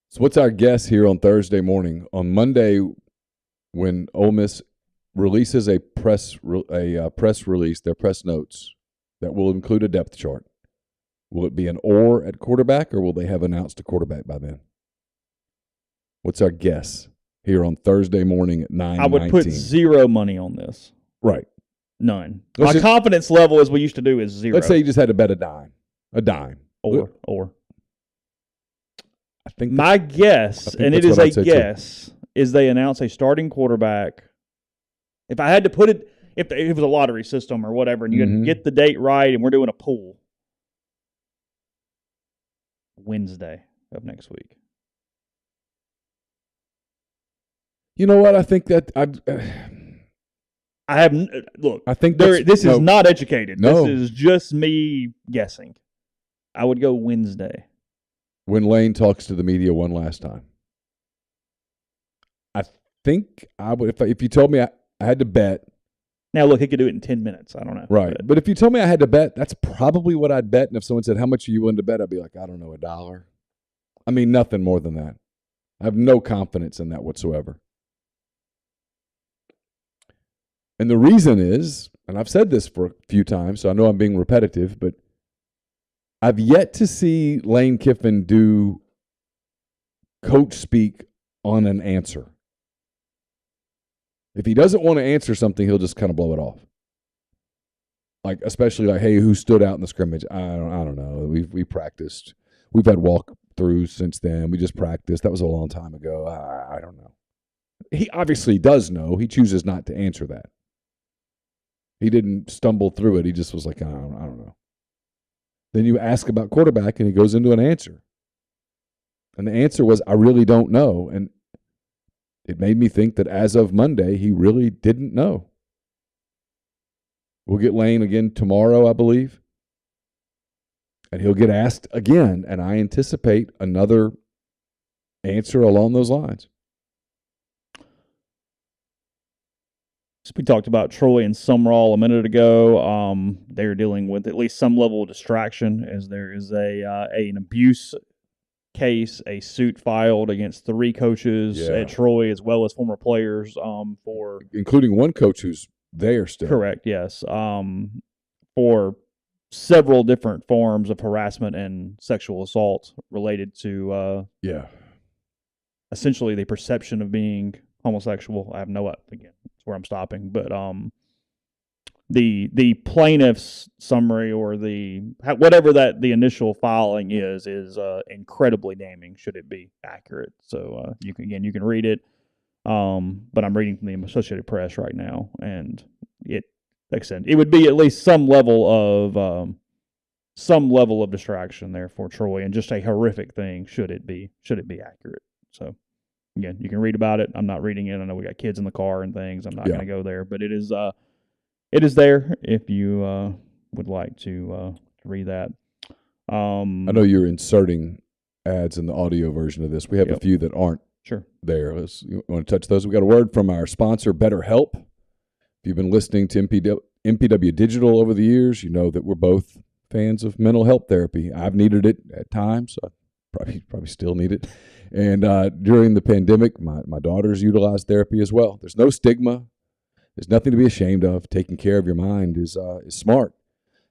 So what's our guess here on Thursday morning? On Monday, when Ole Miss releases a press release, their press notes that will include a depth chart, will it be an or at quarterback, or will they have announced a quarterback by then? What's our guess here on Thursday morning at 9:19? I would put zero money on this. Right. None. My confidence level, as we used to do, is zero. Let's say you just had to bet a dime. Or. I think my guess, and it is a guess, is they announce a starting quarterback. If I had to put it, if it was a lottery system or whatever, and you can get the date right, and we're doing a pool, Wednesday of next week. You know what? I think that I have look. I think this is not educated. No. This is just me guessing. I would go Wednesday. When Lane talks to the media one last time. I think I would, if you told me I had to bet. Now, look, he could do it in 10 minutes. I don't know. Right. But if you told me I had to bet, that's probably what I'd bet. And if someone said, how much are you willing to bet? I'd be like, I don't know, $1. I mean, nothing more than that. I have no confidence in that whatsoever. And the reason is, and I've said this for a few times, so I know I'm being repetitive, but I've yet to see Lane Kiffin do coach speak on an answer. If he doesn't want to answer something, he'll just kind of blow it off. Like, especially like, hey, who stood out in the scrimmage? I don't know. We practiced. We've had walkthroughs since then. We just practiced. That was a long time ago. I don't know. He obviously does know. He chooses not to answer that. He didn't stumble through it. He just was like, I don't know. Then you ask about quarterback, and he goes into an answer. And the answer was, I really don't know. And it made me think that as of Monday, he really didn't know. We'll get Lane again tomorrow, I believe. And he'll get asked again, and I anticipate another answer along those lines. We talked about Troy and Sumrall a minute ago. They're dealing with at least some level of distraction, as there is an abuse case, a suit filed against 3 coaches at Troy, as well as former players, for including one coach who's there still. Correct. Yes. For several different forms of harassment and sexual assault related to essentially the perception of being homosexual. I have no again. That's where I'm stopping, but the plaintiff's summary or whatever that the initial filing is incredibly damning. Should it be accurate? So you can read it. But I'm reading from the Associated Press right now, and it, like I said, it would be at least some level of distraction there for Troy, and just a horrific thing should it be accurate. So again, you can read about it. I'm not reading it. I know we got kids in the car and things. I'm not going to go there, but it is there if you would like to read that. I know you're inserting ads in the audio version of this. We have a few that aren't there. You want to touch those? We got a word from our sponsor, BetterHelp. If you've been listening to MPW Digital over the years, you know that we're both fans of mental health therapy. I've needed it at times. I probably still need it. And during the pandemic, my daughters utilized therapy as well. There's no stigma. There's nothing to be ashamed of. Taking care of your mind is smart.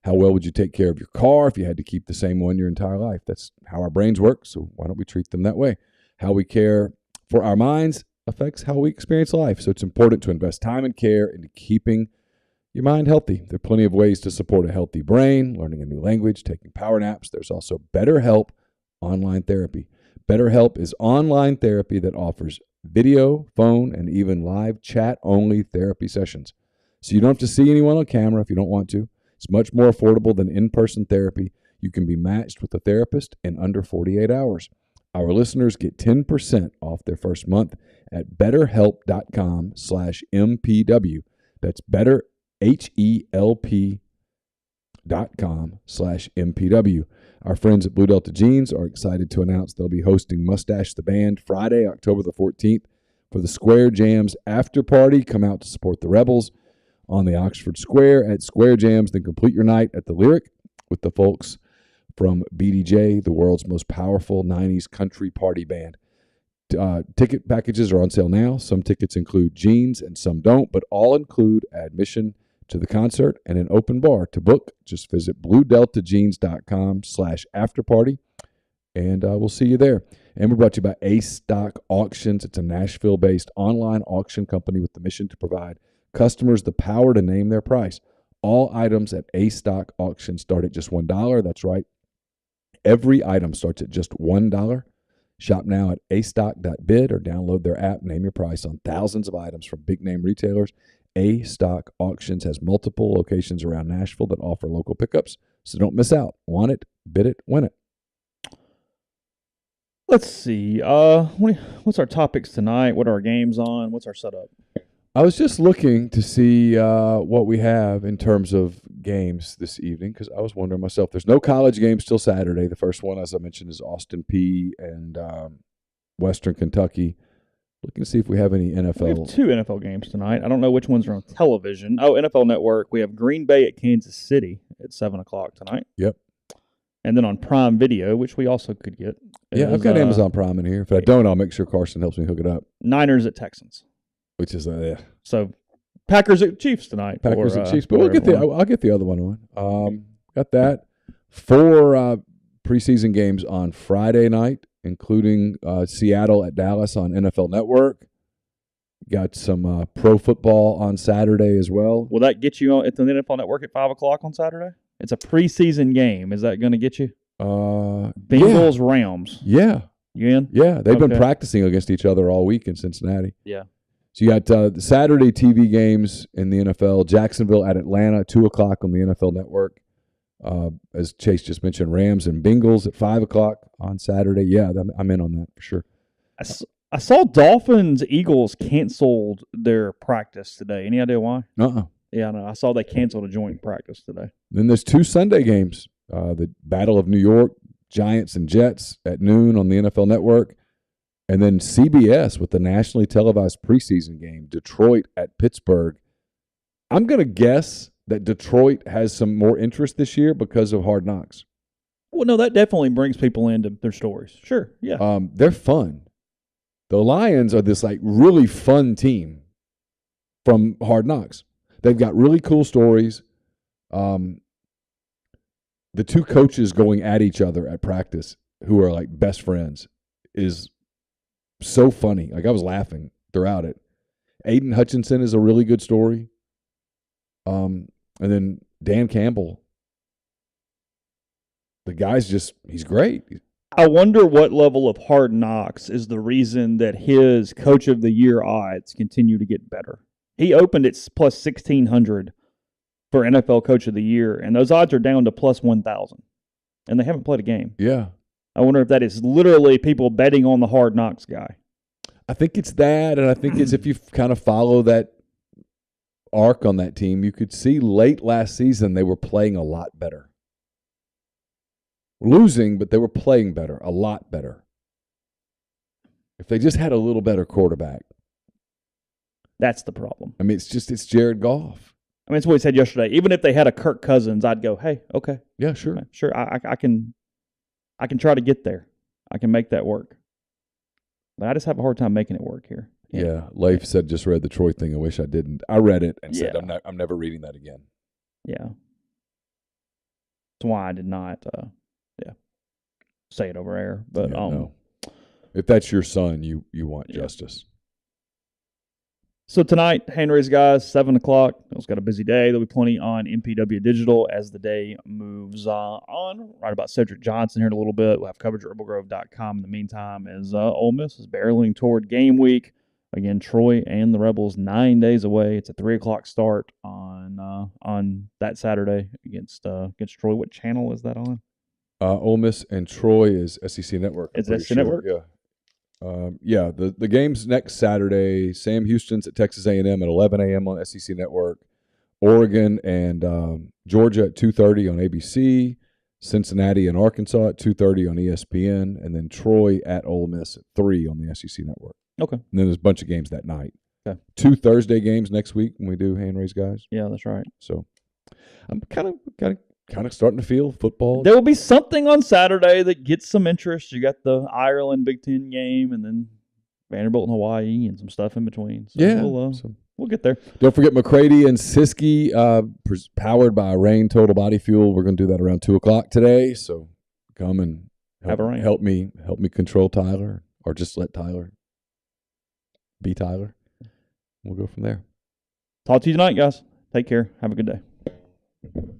How well would you take care of your car if you had to keep the same one your entire life? That's how our brains work, so why don't we treat them that way? How we care for our minds affects how we experience life, so it's important to invest time and care into keeping your mind healthy. There are plenty of ways to support a healthy brain, learning a new language, taking power naps. There's also BetterHelp online therapy. BetterHelp is online therapy that offers video, phone, and even live chat-only therapy sessions. So you don't have to see anyone on camera if you don't want to. It's much more affordable than in-person therapy. You can be matched with a therapist in under 48 hours. Our listeners get 10% off their first month at betterhelp.com/MPW. That's betterhelp.com/MPW. Our friends at Blue Delta Jeans are excited to announce they'll be hosting Mustache the Band Friday, October the 14th for the Square Jams after party. Come out to support the Rebels on the Oxford Square at Square Jams, then complete your night at the Lyric with the folks from BDJ, the world's most powerful 90s country party band. Ticket packages are on sale now. Some tickets include jeans and some don't, but all include admission to the concert and an open bar. To book, just visit bluedeltajeans.com/afterparty, and we'll see you there. And we're brought to you by Ace Stock Auctions. It's a Nashville-based online auction company with the mission to provide customers the power to name their price. All items at Ace Stock Auction start at just $1. That's right. Every item starts at just $1. Shop now at acestock.bid or download their app. Name your price on thousands of items from big-name retailers. Ace Stock Auctions has multiple locations around Nashville that offer local pickups, so don't miss out. Want it, bid it, win it. Let's see. What's our topics tonight? What are our games on? What's our setup? I was just looking to see what we have in terms of games this evening because I was wondering myself. There's no college games till Saturday. The first one, as I mentioned, is Austin Peay and Western Kentucky. Looking to see if we have any NFL. We have 2 NFL games tonight. I don't know which ones are on television. Oh, NFL Network. We have Green Bay at Kansas City at 7 o'clock tonight. Yep. And then on Prime Video, which we also could get. Yeah, I've got Amazon Prime in here. If I don't, I'll make sure Carson helps me hook it up. Niners at Texans. Which is So Packers at Chiefs tonight. Packers at Chiefs, but I'll get the other one on. Got that. 4 preseason games on Friday night, including Seattle at Dallas on NFL Network. Got some pro football on Saturday as well. Will that get you at the NFL Network at 5 o'clock on Saturday? It's a preseason game. Is that going to get you? Bengals Rams. Yeah. You in? Yeah, they've been practicing against each other all week in Cincinnati. Yeah. So you got the Saturday TV games in the NFL. Jacksonville at Atlanta, 2 o'clock on the NFL Network. As Chase just mentioned, Rams and Bengals at 5 o'clock on Saturday. Yeah, I'm in on that for sure. I saw Dolphins-Eagles canceled their practice today. Any idea why? Yeah, no, I saw they canceled a joint practice today. Then there's 2 Sunday games. The Battle of New York, Giants and Jets at noon on the NFL Network. And then CBS with the nationally televised preseason game, Detroit at Pittsburgh. I'm going to guess that Detroit has some more interest this year because of Hard Knocks. Well, no, that definitely brings people into their stories. Sure, yeah. They're fun. The Lions are this really fun team from Hard Knocks. They've got really cool stories. The 2 coaches going at each other at practice who are best friends is so funny. I was laughing throughout it. Aiden Hutchinson is a really good story. And then Dan Campbell. The guy's he's great. I wonder what level of Hard Knocks is the reason that his Coach of the Year odds continue to get better. He opened at plus 1,600 for NFL Coach of the Year, and those odds are down to plus 1,000, and they haven't played a game. Yeah. I wonder if that is literally people betting on the Hard Knocks guy. I think it's that, and I think it's if you kind of follow that arc on that team, you could see late last season they were playing a lot better. Losing, but they were playing better, a lot better. If they just had a little better quarterback. That's the problem. I mean, it's Jared Goff. I mean, it's what he said yesterday. Even if they had a Kirk Cousins, I'd go, hey, okay. Yeah, sure. Sure, I can try to get there. I can make that work. But I just have a hard time making it work here. Yeah, Leif said, just read the Troy thing. I wish I didn't. I read it and said, I'm never reading that again. Yeah. That's why I did not say it over air. But no. If that's your son, you want justice. So tonight, hand raise guys, 7 o'clock. It's got a busy day. There'll be plenty on MPW Digital as the day moves on. Right about Cedric Johnson here in a little bit. We'll have coverage at rebelgrove.com. In the meantime, as Ole Miss is barreling toward game week. Again, Troy and the Rebels 9 days away. It's a 3 o'clock start on that Saturday against Troy. What channel is that on? Ole Miss and Troy is SEC Network. Is it SEC Network? Yeah. The game's next Saturday. Sam Houston's at Texas A&M at 11 a.m. on SEC Network. Oregon and Georgia at 2:30 on ABC. Cincinnati and Arkansas at 2:30 on ESPN. And then Troy at Ole Miss at 3 on the SEC Network. Okay. And then there's a bunch of games that night. Okay. 2 Thursday games next week when we do hand raise guys. Yeah, that's right. So I'm kind of starting to feel football. There will be something on Saturday that gets some interest. You got the Ireland Big Ten game, and then Vanderbilt and Hawaii, and some stuff in between. So we'll get there. Don't forget McCready and Siskey, powered by Rain Total Body Fuel. We're going to do that around 2 o'clock today. So come and help me control Tyler, or just let Tyler be Tyler. We'll go from there. Talk to you tonight, guys. Take care. Have a good day.